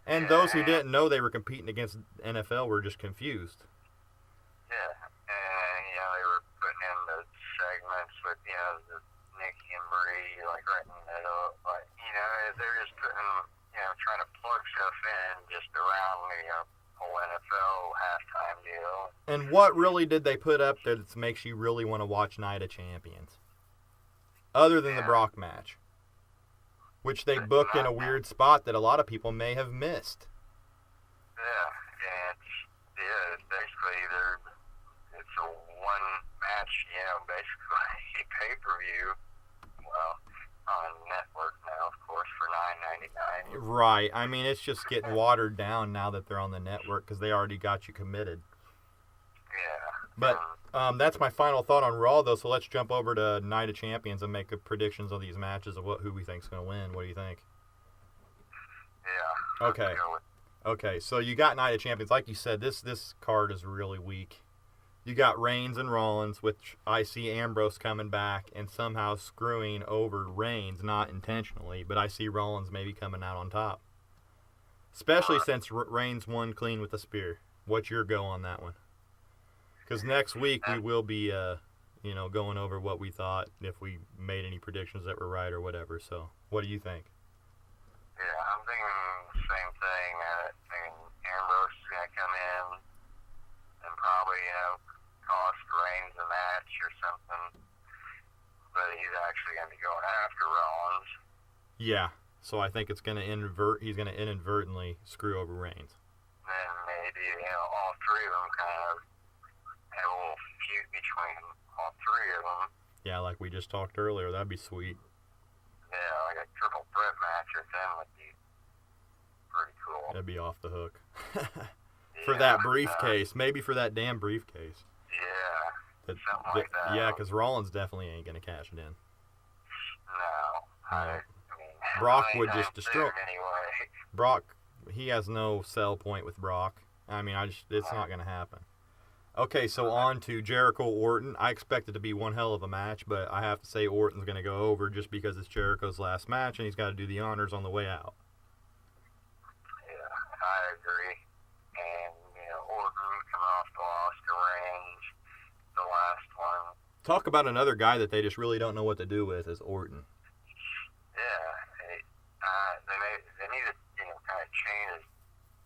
And those who didn't know they were competing against NFL were just confused. Yeah, and, you know, they were putting in the segments with, you know, the Nikki and Brie, like, right in the middle. Like, you know, they're just putting, you know, trying to plug stuff in just around the, you know, whole NFL halftime deal. And what really did they put up that makes you really want to watch Night of Champions? Other than the Brock match, which they booked in a weird spot that a lot of people may have missed. Yeah, and it's basically it's a one match, you know, basically pay-per-view. Well, on network now, of course, for $9.99. Right. I mean, it's just getting watered down now that they're on the network because they already got you committed. Yeah. But that's my final thought on Raw, though. So let's jump over to Night of Champions and make predictions of these matches of who we think's going to win. What do you think? Yeah. Okay. Okay. So you got Night of Champions. Like you said, this card is really weak. You got Reigns and Rollins, which I see Ambrose coming back and somehow screwing over Reigns, not intentionally, but I see Rollins maybe coming out on top. Especially since Reigns won clean with a spear. What's your go on that one? Because next week we will be, you know, going over what we thought, if we made any predictions that were right or whatever. So, what do you think? Yeah, I'm thinking the same thing. I think Ambrose is going to come in and probably, you know, cost Reigns a match or something. But he's actually going to be going after Rollins. Yeah. So I think it's going to he's going to inadvertently screw over Reigns. Then maybe, you know, all three of them kind of have a little feud between all three of them. Yeah, like we just talked earlier. That'd be sweet. Yeah, like a triple threat match or something would be That'd be off the hook. For that briefcase. Maybe for that damn briefcase. Yeah. Something like that. Yeah, because Rollins definitely ain't going to cash it in. No. I mean, Brock would just destroy. Anyway. Brock, he has no sell point with Brock. I mean, it's not going to happen. Okay, so on to Jericho Orton. I expect it to be one hell of a match, but I have to say Orton's going to go over just because it's Jericho's last match, and he's got to do the honors on the way out. Yeah, I agree. And, Orton coming off the loss to Reigns, the last one. Talk about another guy that they just really don't know what to do with is Orton. Yeah, they need to, kind of change his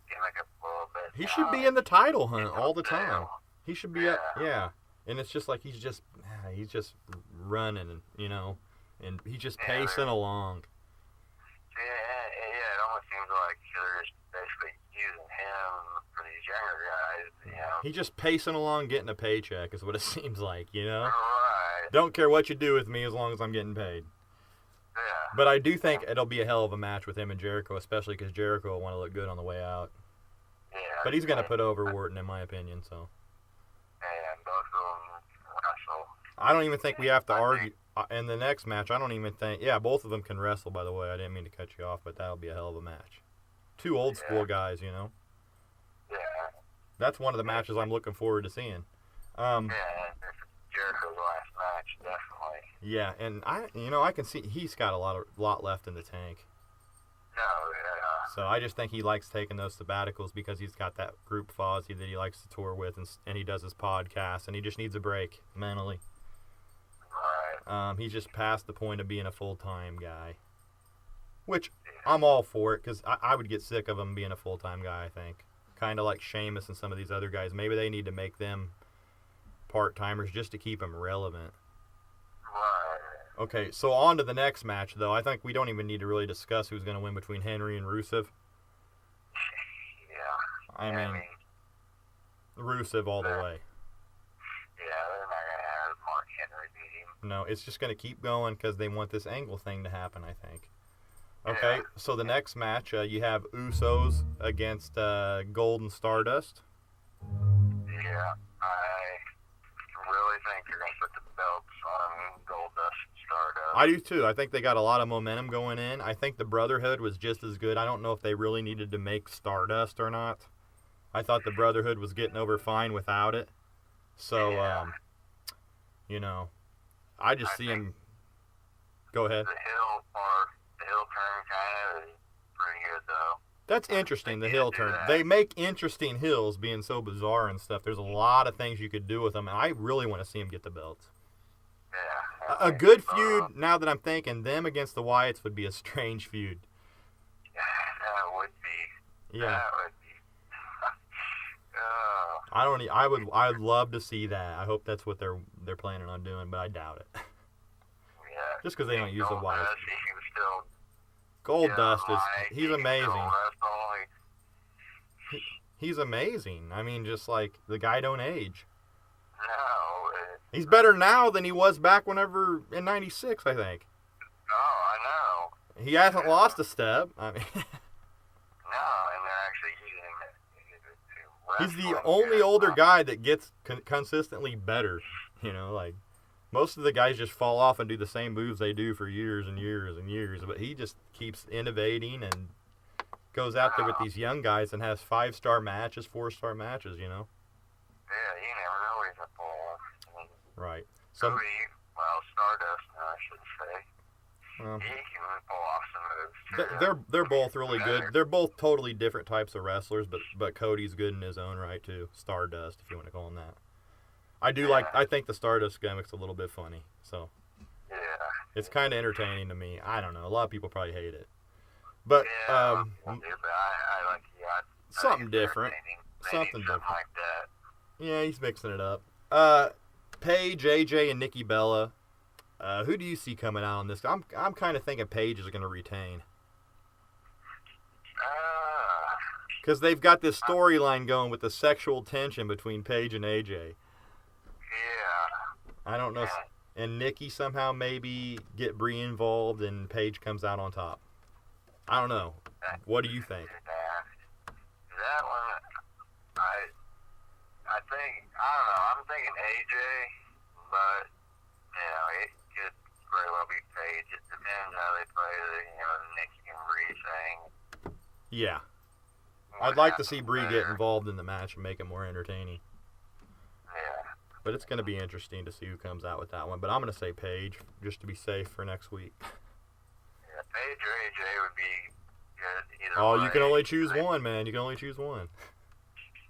gimmick up a little bit. He should be in the title hunt all the time. He should be yeah. And it's just like he's just running, and he's just pacing along. Yeah, it almost seems like they're just basically using him for these younger guys, He's just pacing along, getting a paycheck is what it seems like, Right. Don't care what you do with me as long as I'm getting paid. Yeah. But I do think it'll be a hell of a match with him and Jericho, especially because Jericho will want to look good on the way out. Yeah. But he's going to put over Orton, in my opinion, so. And both of them wrestle. I don't even think we have to argue. In the next match, I don't even think... Yeah, both of them can wrestle, by the way. I didn't mean to cut you off, but that'll be a hell of a match. Two old school guys, Yeah. That's one of the matches I'm looking forward to seeing. Yeah, Jericho's last match, definitely. Yeah, and I can see he's got a lot left in the tank. No, yeah. So I just think he likes taking those sabbaticals because he's got that group Fozzy that he likes to tour with, and he does his podcast, and he just needs a break mentally. Right. He's just past the point of being a full-time guy, which I'm all for it because I would get sick of him being a full-time guy, I think. Kind of like Sheamus and some of these other guys. Maybe they need to make them part-timers just to keep them relevant. Right. Okay, so on to the next match, though. I think we don't even need to really discuss who's going to win between Henry and Rusev. Yeah. I mean, Rusev all the way. Yeah, they're not going to have Mark Henry beat him. No, it's just going to keep going because they want this angle thing to happen, I think. Okay, so the next match, you have Usos against Golden Stardust. Yeah, I really think you're going to put the belts on Goldust and Stardust. I do too. I think they got a lot of momentum going in. I think the Brotherhood was just as good. I don't know if they really needed to make Stardust or not. I thought the Brotherhood was getting over fine without it. So, I just see him. Go ahead. The hill turn kind of is pretty good, though. That's interesting, the hill turn. They make interesting hills being so bizarre and stuff. There's a lot of things you could do with them, and I really want to see them get the belts. Yeah. A good feud, now that I'm thinking, them against the Wyatts would be a strange feud. That would be. Yeah. That would be. I'd love to see that. I hope that's what they're planning on doing, but I doubt it. Yeah. Just because they don't use the Wyatts. He was still Goldust he's amazing. Only He's amazing. I mean, just like, the guy don't age. No. He's better now than he was back whenever in 96, I think. Oh, I know. He hasn't lost a step. I mean, No, and they're actually using him. he's the only older guy that gets consistently better. You know, like, most of the guys just fall off and do the same moves they do for years and years and years. But he just keeps innovating and goes out there with these young guys and has 5-star matches, 4-star matches, you know? Yeah, you never know what he's going to pull off. Right. So, Stardust, I should say. well, He can pull off some moves, too. they're both really good. They're both totally different types of wrestlers, but Cody's good in his own right, too. Stardust, if you want to call him that. I think the Stardust gimmick's a little bit funny, so. Yeah. It's kind of entertaining to me. I don't know. A lot of people probably hate it. But, but I like something different. Something different. Like that. Yeah, he's mixing it up. Paige, AJ, and Nikki Bella. Who do you see coming out on this? I'm kind of thinking Paige is going to retain. Because they've got this storyline going with the sexual tension between Paige and AJ. Yeah. I don't know. And Nikki somehow maybe get Brie involved and Paige comes out on top. I don't know. What do you think? that one, I think, I don't know, I'm thinking AJ, but, you know, it could very well be Paige. It depends how they play the, you know, the Nikki and Bree thing. Yeah. I'd like to see Bree get involved in the match and make it more entertaining. Yeah. But it's going to be interesting to see who comes out with that one. But I'm going to say Paige, just to be safe for next week. Yeah, Paige or AJ would be good either way. You can only choose one, man. You can only choose one.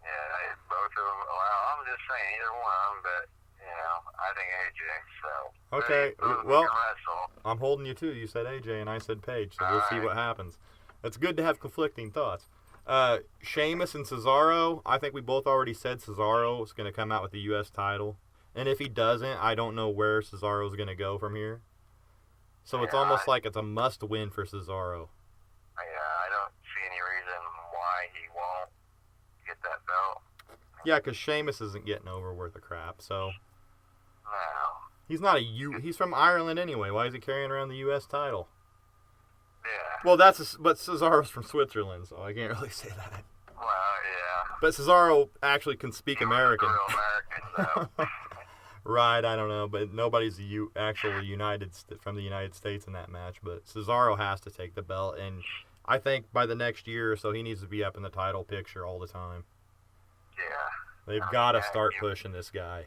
Yeah, both of them. Well, I'm just saying either one, but, you know, I think AJ, so. Okay, well, can wrestle. I'm holding you too. You said AJ and I said Paige, so we'll see what happens. It's good to have conflicting thoughts. Sheamus and Cesaro, I think we both already said Cesaro is going to come out with the U.S. title. And if he doesn't, I don't know where Cesaro is going to go from here. So it's almost like it's a must-win for Cesaro. Yeah, I don't see any reason why he won't get that belt. Yeah, because Sheamus isn't getting over worth a crap, so... No. He's not he's from Ireland anyway. Why is he carrying around the U.S. title? Yeah. Well, but Cesaro's from Switzerland, so I can't really say that. Well, yeah. But Cesaro actually can speak American. Real American, so. Right, I don't know, but nobody's actually from the United States in that match. But Cesaro has to take the belt, and I think by the next year or so, he needs to be up in the title picture all the time. Yeah. They've got to start pushing this guy.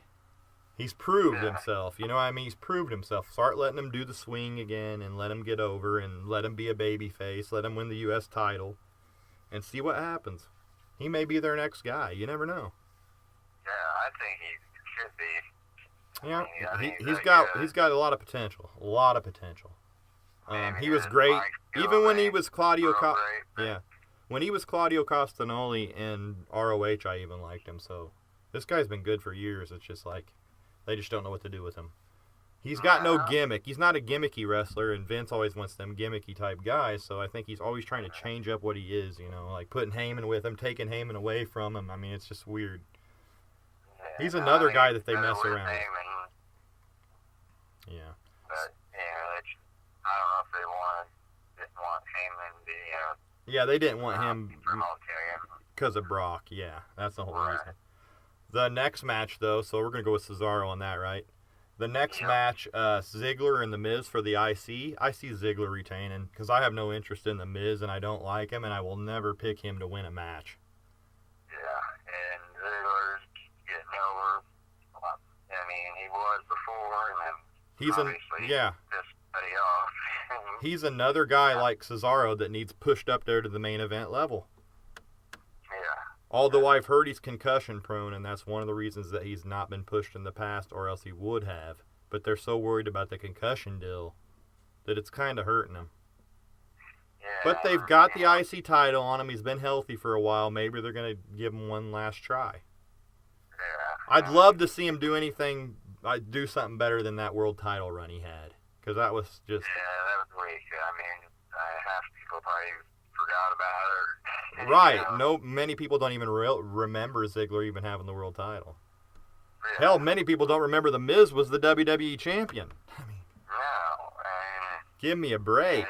He's proved himself, you know what I mean? He's proved himself. Start letting him do the swing again and let him get over and let him be a baby face. Let him win the U.S. title and see what happens. He may be their next guy. You never know. Yeah, I think he should be. Yeah, he's got a lot of potential. A lot of potential. He was great. Even when he was Claudio when he was Claudio Castagnoli in ROH, I even liked him. So this guy's been good for years. It's just like they just don't know what to do with him. He's got no gimmick. He's not a gimmicky wrestler, and Vince always wants them gimmicky type guys. So I think he's always trying to change up what he is. You know, like putting Heyman with him, taking Heyman away from him. I mean, it's just weird. Yeah, He's another guy that they mess around with. Yeah. But, I don't know if they didn't want Heyman to, Yeah, they didn't want him promote him. because of Brock. Yeah, that's the whole reason. The next match, though, so we're going to go with Cesaro on that, right? The next match, Ziggler and The Miz for the IC. I see Ziggler retaining because I have no interest in The Miz and I don't like him, and I will never pick him to win a match. Yeah, and Ziggler's getting over. I mean, he was before, and then pissed somebody off. He's another guy like Cesaro that needs pushed up there to the main event level. Yeah. Although I've heard he's concussion prone, and that's one of the reasons that he's not been pushed in the past, or else he would have. But they're so worried about the concussion deal that it's kind of hurting him. Yeah, but they've got the IC title on him. He's been healthy for a while. Maybe they're going to give him one last try. Yeah. I'd love to see him do something better than that world title run he had. Because that was just... Yeah, that was weak. I mean, half people probably forgot about it. Right. Many people don't even remember Ziggler even having the world title. Yeah. Hell, many people don't remember The Miz was the WWE champion. I mean, no. Give me a break.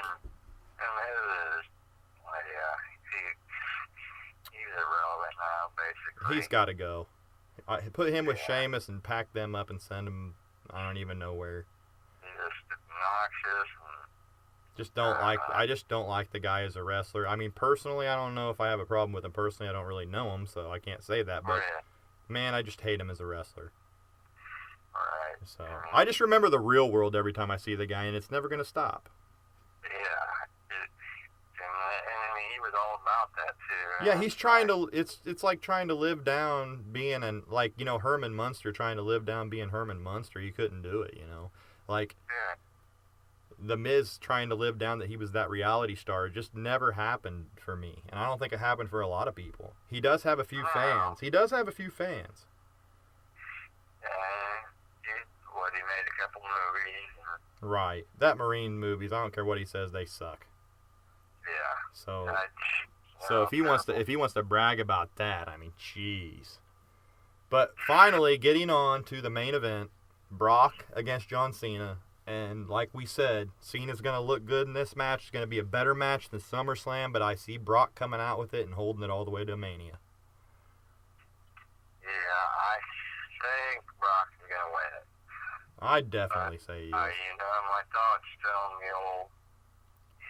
He's irrelevant now, basically. He's got to go. Put him with Sheamus and pack them up and send him, I don't even know where. He's just obnoxious. I just don't like the guy as a wrestler. I mean, personally, I don't know if I have a problem with him personally. I don't really know him, so I can't say that. But, man, I just hate him as a wrestler. Right. So I just remember the real world every time I see the guy, and it's never going to stop. Yeah. And he was all about that, too. Yeah, he's trying to... It's like trying to live down being Herman Munster trying to live down being Herman Munster. You couldn't do it, you know? Like... Yeah. The Miz trying to live down that he was that reality star just never happened for me. And I don't think it happened for a lot of people. He does have a few fans. He made a couple movies. Right. That Marine movies, I don't care what he says, they suck. Yeah. So if he wants to brag about that, I mean, jeez. But finally, getting on to the main event, Brock against John Cena. And like we said, Cena's going to look good in this match. It's going to be a better match than SummerSlam, but I see Brock coming out with it and holding it all the way to Mania. Yeah, I think Brock's going to win it. I'd definitely say yes. My thoughts telling me old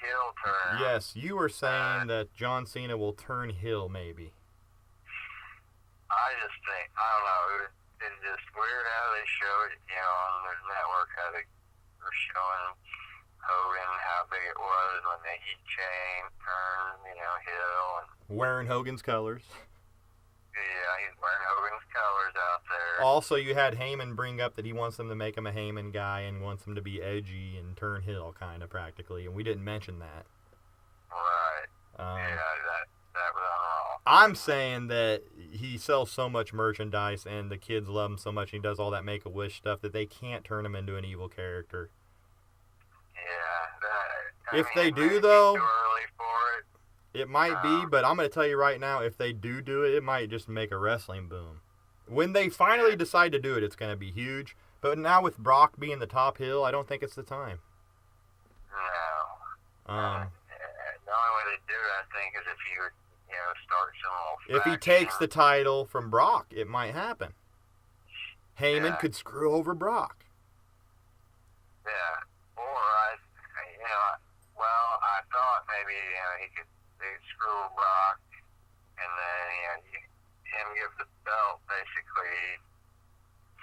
heel turn. Yes, you were saying that John Cena will turn heel, maybe. I just think, I don't know, it's just weird how they showed it, on the network, how they were showing Hogan, how big it was when the heat chain turned, heel. And, wearing Hogan's colors. Yeah, he's wearing Hogan's colors out there. Also, you had Heyman bring up that he wants them to make him a Heyman guy and wants him to be edgy and turn heel, kind of, practically, and we didn't mention that. Right. That was on Raw. I'm saying that he sells so much merchandise and the kids love him so much and he does all that Make-A-Wish stuff that they can't turn him into an evil character. Yeah. If they do, though, too early for it. It might be, but I'm going to tell you right now, if they do it, it might just make a wrestling boom. When they finally decide to do it, it's going to be huge. But now with Brock being the top heel, I don't think it's the time. No. The only way to do it, I think, is if you start some old If he takes the title from Brock, it might happen. Heyman could screw over Brock. Yeah. Or, I thought maybe, they'd screw Brock and then, him give the belt, basically,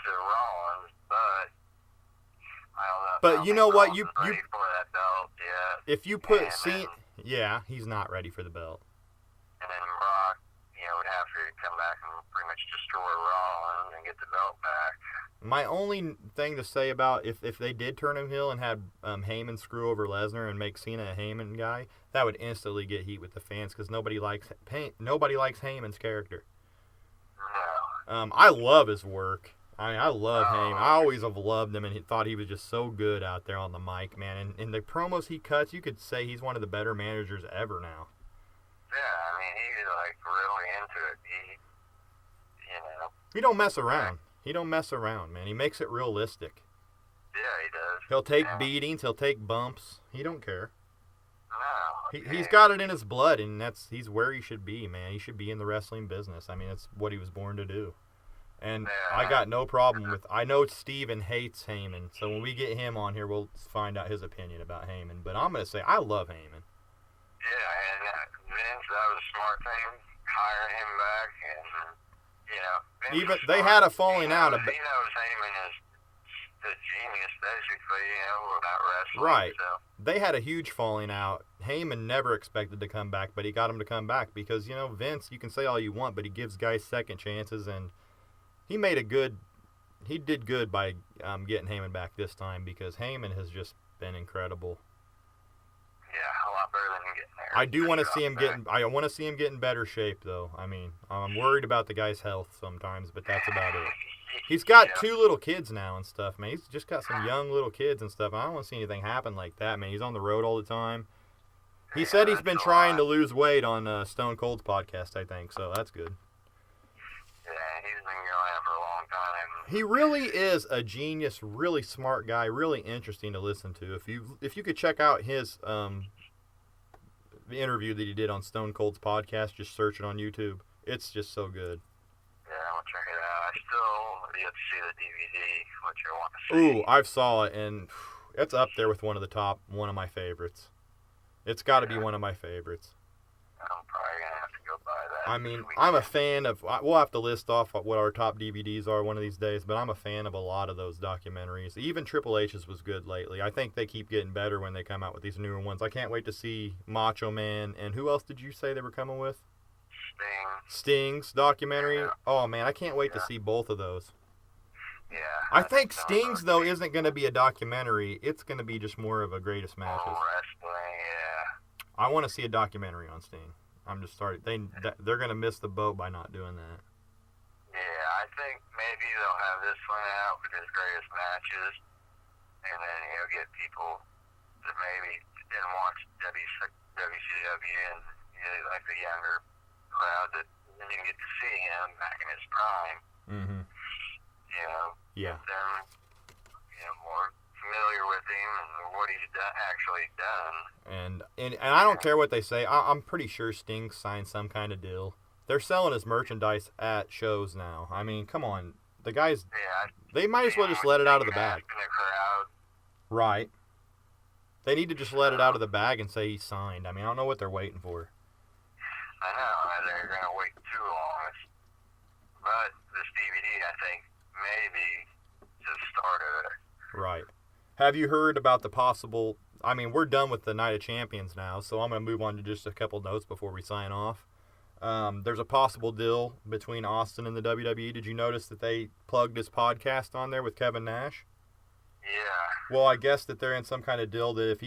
to Rollins, but I don't know. But you know what? You ready for that belt yet. If you put Cena... Yeah, he's not ready for the belt. And then Brock, would have to come back and pretty much destroy Rollins and get the belt back. My only thing to say about if they did turn him heel and had Heyman screw over Lesnar and make Cena a Heyman guy, that would instantly get heat with the fans because nobody likes Heyman's character. No. I love his work. I love Heyman. I always have loved him and thought he was just so good out there on the mic, man. And in the promos he cuts, you could say he's one of the better managers ever now. Yeah, he's really into it. He don't mess around. He don't mess around, man. He makes it realistic. Yeah, he does. He'll take beatings. He'll take bumps. He don't care. No. He's got it in his blood, and he's where he should be, man. He should be in the wrestling business. That's what he was born to do. And I got no problem with... I know Steven hates Heyman, so when we get him on here, we'll find out his opinion about Heyman. But I'm going to say I love Heyman. Yeah, and Vince, that was a smart thing, hiring him back, and, Vince Even they had a falling out. He knows Heyman is the genius, basically, about wrestling. Right. So. They had a huge falling out. Heyman never expected to come back, but he got him to come back because, Vince, you can say all you want, but he gives guys second chances, and he did good by getting Heyman back this time because Heyman has just been incredible. Yeah, a lot better than getting there. I do want to see him I want to see him get in better shape, though. I'm worried about the guy's health sometimes, but that's about it. He's got 2 little kids now and stuff, man. He's just got some young little kids and stuff. I don't want to see anything happen like that, man. He's on the road all the time. He said he's been trying to lose weight on Stone Cold's podcast, I think, so that's good. Yeah, he's been going out for a long time. He really is a genius, really smart guy, really interesting to listen to. If you could check out his the interview that he did on Stone Cold's podcast, just search it on YouTube. It's just so good. Yeah, I'll check it out. I still yet to see the DVD, which I want to see. Ooh, I've saw it, and it's up there with one of my favorites. It's got to be one of my favorites. I'm probably going to have to go buy that. I'm a fan of... We'll have to list off what our top DVDs are one of these days, but I'm a fan of a lot of those documentaries. Even Triple H's was good lately. I think they keep getting better when they come out with these newer ones. I can't wait to see Macho Man, and who else did you say they were coming with? Sting's documentary. Yeah. Oh, man, I can't wait to see both of those. Yeah. I think Sting's, though, isn't going to be a documentary. It's going to be just more of a greatest matches. Wrestling, yeah. I want to see a documentary on Sting. I'm just starting. They're going to miss the boat by not doing that. Yeah, I think maybe they'll have this one out with his greatest matches, and then he'll get people that maybe didn't watch WCW and like the younger crowd that didn't even get to see him back in his prime. Mm-hmm. Yeah. Then, more familiar with him and what he's actually done. And I don't care what they say. I'm pretty sure Sting signed some kind of deal. They're selling his merchandise at shows now. I mean, come on. The guys, they might as well just let it out of the bag. Right. They need to just let it out of the bag and say he's signed. I mean, I don't know what they're waiting for. I know. They're going to wait too long. But this DVD, I think, maybe just started it. Right. Have you heard about the possible... I mean, we're done with the Night of Champions now, so I'm going to move on to just a couple notes before we sign off. There's a possible deal between Austin and the WWE. Did you notice that they plugged his podcast on there with Kevin Nash? Yeah. Well, I guess that they're in some kind of deal that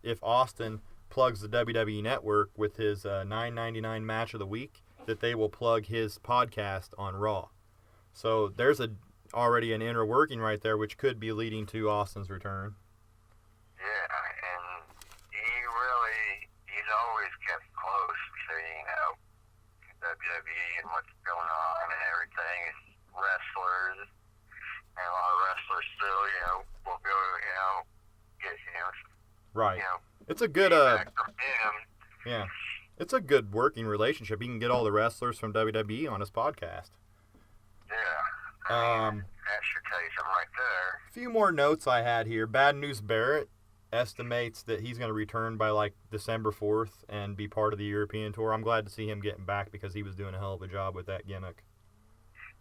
if Austin plugs the WWE Network with his $9.99 match of the week, that they will plug his podcast on Raw. So there's already an inner working right there, which could be leading to Austin's return. Yeah, and he's always kept close to, WWE and what's going on and everything. It's wrestlers, and a lot of wrestlers still, will go, get, right. It's a good, from him. Yeah. It's a good working relationship. He can get all the wrestlers from WWE on his podcast. Yeah. That should tell you something right there. A few more notes I had here. Bad News Barrett estimates that he's going to return by December 4th and be part of the European tour. I'm glad to see him getting back because he was doing a hell of a job with that gimmick.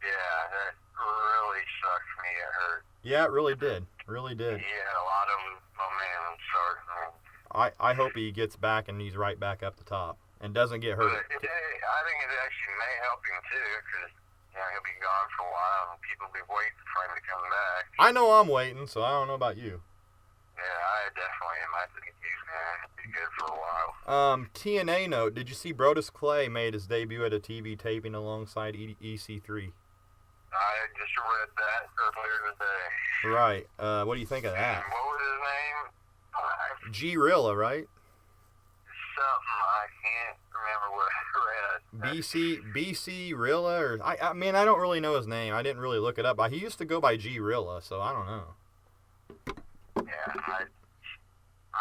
Yeah, that really sucked me. It hurt. Yeah, it really did. Really did. He had a lot of momentum starting. I hope he gets back and he's right back up the top and doesn't get hurt. But I think it actually may help him too because he'll be gone for a while and people will be waiting for him to come back. I know I'm waiting, so I don't know about you. Yeah, I definitely am. I think he's going to be good for a while. TNA note, did you see Brodus Clay made his debut at a TV taping alongside EC3? I just read that earlier today. Right. What do you think of that? And what was his name? G-Rilla, right? Something. I can't remember what I read. BC Rilla? Or, I mean, I don't really know his name. I didn't really look it up. He used to go by G-Rilla, so I don't know. Yeah, I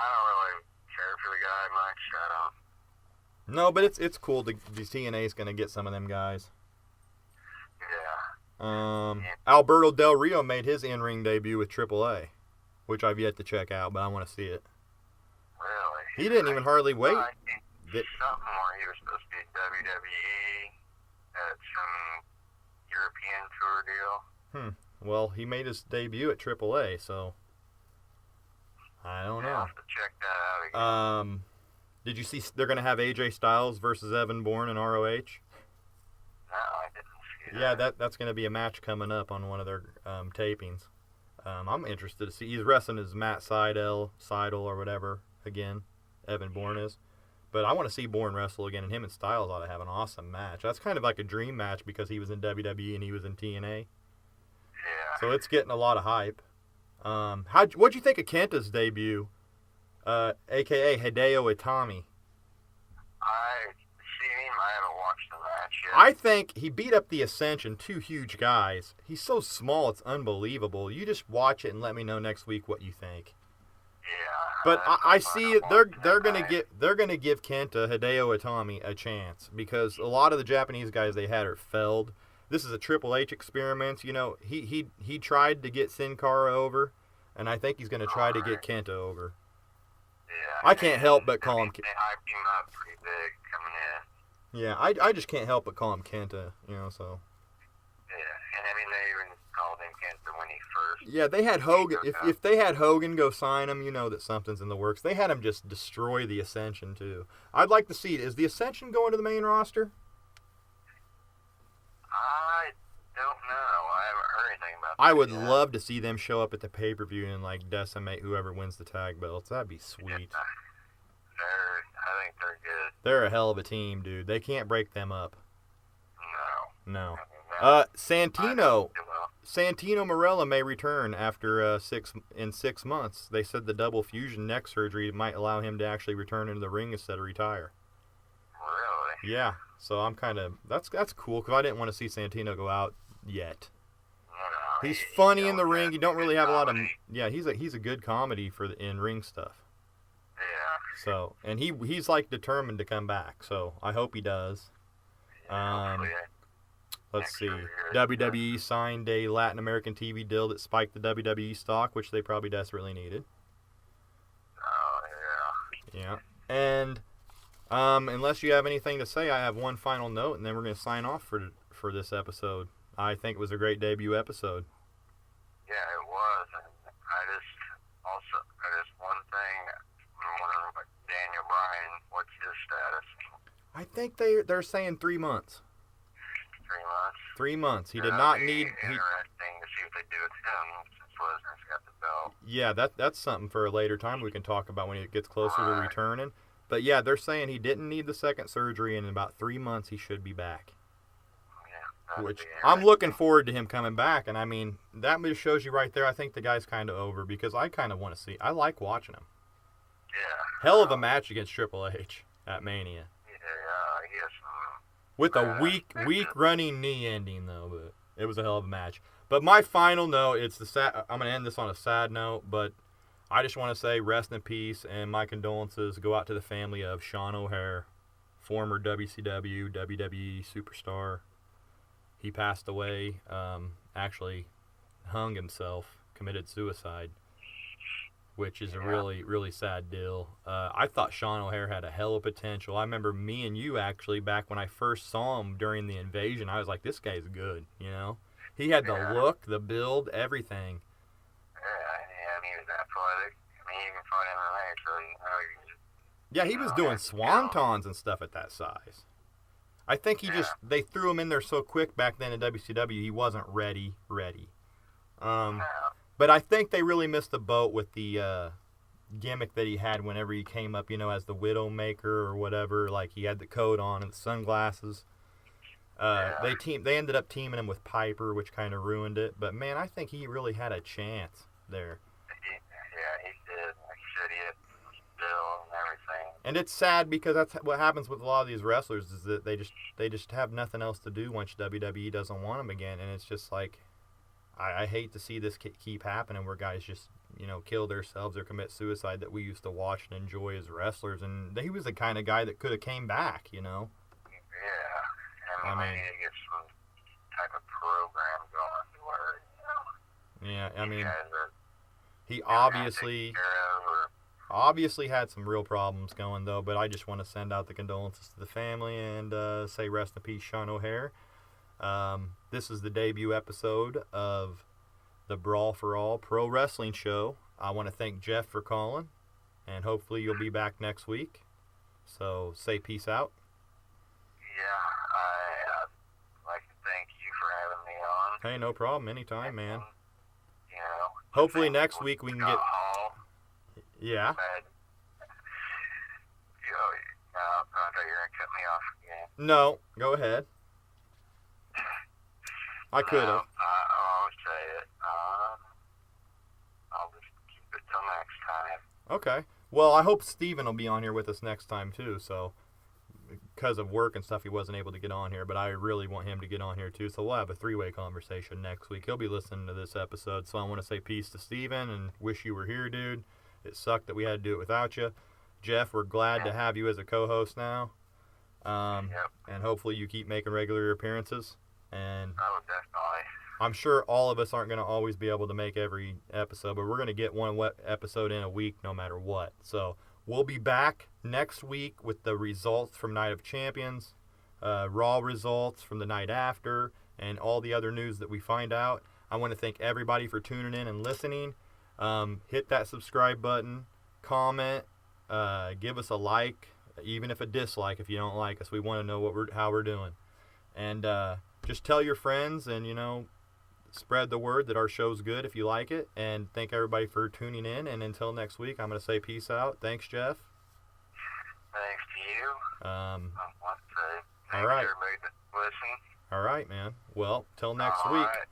don't really care for the guy much. I don't. No, but it's cool. The TNA's going to get some of them guys. Yeah. Alberto Del Rio made his in-ring debut with AAA, which I've yet to check out, but I want to see it. Really? He didn't even hardly wait. Something where he was supposed to be WWE at some European tour deal. Well, he made his debut at AAA, so I don't know. I'll have to check that out again. Did you see they're going to have AJ Styles versus Evan Bourne in ROH? No, I didn't see that. Yeah, that's going to be a match coming up on one of their tapings. I'm interested to see. He's wrestling as Matt Seidel or whatever again. Evan Bourne is. But I want to see Bourne wrestle again, and him and Styles ought to have an awesome match. That's kind of like a dream match because he was in WWE and he was in TNA. Yeah. So it's getting a lot of hype. What'd you think of Kenta's debut, a.k.a. Hideo Itami? I've seen him. I haven't watched the match yet. I think he beat up the Ascension, two huge guys. He's so small, it's unbelievable. You just watch it and let me know next week what you think. Yeah. But I see it. They're gonna give Kenta Hideo Itami a chance because a lot of the Japanese guys they had are failed. This is a Triple H experiment. He tried to get Sin Cara over, and I think he's gonna try to get Kenta over. Yeah. I can't help but call him. They hyped him up pretty big coming in. Yeah, I just can't help but call him Kenta. So. Yeah, and I mean they even called him Kenta when he first. Yeah, they had Hogan. If they had Hogan go sign him, you know that something's in the works. They had him just destroy the Ascension too. I'd like to see it. Is the Ascension going to the main roster? I don't know. I haven't heard anything about that. I would love to see them show up at the pay-per-view and decimate whoever wins the tag belts. That'd be sweet. I think they're good. They're a hell of a team, dude. They can't break them up. No. Santino Marella may return after 6 months. They said the double fusion neck surgery might allow him to actually return into the ring instead of retire. Really? Yeah. So I'm kind of that's cool because I didn't want to see Santino go out yet. No, He's funny in the ring. He You don't really have a lot of. comedy. Yeah, he's a good comedy for the in ring stuff. Yeah. So, and he's like determined to come back. So I hope he does. Hopefully, Let's see. Next year. WWE signed a Latin American TV deal that spiked the WWE stock, which they probably desperately needed. Oh, yeah. Yeah. And unless you have anything to say, I have one final note, and then we're going to sign off for this episode. I think it was a great debut episode. Yeah, it was. And there's one thing. I'm wondering about Daniel Bryan. What's his status? I think they're saying 3 months. 3 months. 3 months. He did That'd not be need. Interesting to see what they do with him since Lesnar's got the belt. Yeah, that's something for a later time we can talk about when it gets closer to returning. But yeah, they're saying he didn't need the second surgery, and in about 3 months he should be back. Yeah, Which I'm looking forward to him coming back, and I mean that just shows you right there. I think the guy's kind of over because I kind of want to see. I like watching him. Yeah. Hell of a match against Triple H at Mania. Yeah, he has some. With a weak running knee ending though, but it was a hell of a match. But my final note, I'm gonna end this on a sad note, but I just want to say rest in peace and my condolences go out to the family of Sean O'Hare, former WCW, WWE superstar. He passed away, actually hung himself, committed suicide, which is a really, really sad deal. I thought Sean O'Hare had a hell of potential. I remember me and you actually back when I first saw him during the Invasion, I was like, this guy's good, you know? He had the look, the build, everything. Yeah, and he was athletic. I mean, he even fought MMA, so Yeah, he was doing swantons and stuff at that size. I think they threw him in there so quick back then in WCW, he wasn't ready. But I think they really missed the boat with the gimmick that he had whenever he came up, you know, as the Widowmaker or whatever. Like, he had the coat on and the sunglasses. They ended up teaming him with Piper, which kind of ruined it. But, man, I think he really had a chance there. Yeah, he did. Like you said, he had Bill and everything. And it's sad because that's what happens with a lot of these wrestlers is that they just have nothing else to do once WWE doesn't want them again. And it's just like, I hate to see this keep happening where guys just, you know, kill themselves or commit suicide that we used to watch and enjoy as wrestlers. And he was the kind of guy that could have came back, you know. Yeah, and I mean, need to get some type of program going where, Yeah, I mean, he obviously obviously had some real problems going though. But I just want to send out the condolences to the family and say rest in peace, Sean O'Hare. This is the debut episode of the Brawl for All Pro Wrestling Show. I want to thank Jeff for calling, and hopefully you'll be back next week. So say peace out. Yeah, I'd like to thank you for having me on. Hey, no problem. Anytime, man. You know, Hopefully next week we can get... Yeah? I thought you were going to cut me off again. No, go ahead. I could have. I'll say it. I'll just keep it till next time. Okay. Well, I hope Steven will be on here with us next time, too. So, because of work and stuff, he wasn't able to get on here. But I really want him to get on here, too. So, we'll have a three-way conversation next week. He'll be listening to this episode. So, I want to say peace to Steven and wish you were here, dude. It sucked that we had to do it without you. Jeff, we're glad to have you as a co-host now. And hopefully you keep making regular appearances. And definitely. I'm sure all of us aren't going to always be able to make every episode, but we're going to get one episode in a week no matter what. So we'll be back next week with the results from Night of Champions, Raw results from the night after, and all the other news that we find out. I want to thank everybody for tuning in and listening. Hit that subscribe button, comment, give us a like, even if a dislike if you don't like us. We want to know how we're doing. And just tell your friends and, you know, spread the word that our show's good if you like it. And thank everybody for tuning in. And until next week, I'm going to say peace out. Thanks, Jeff. Thanks to you. All Thanks right. everybody that listened. All right, man. Well, till next All week. right.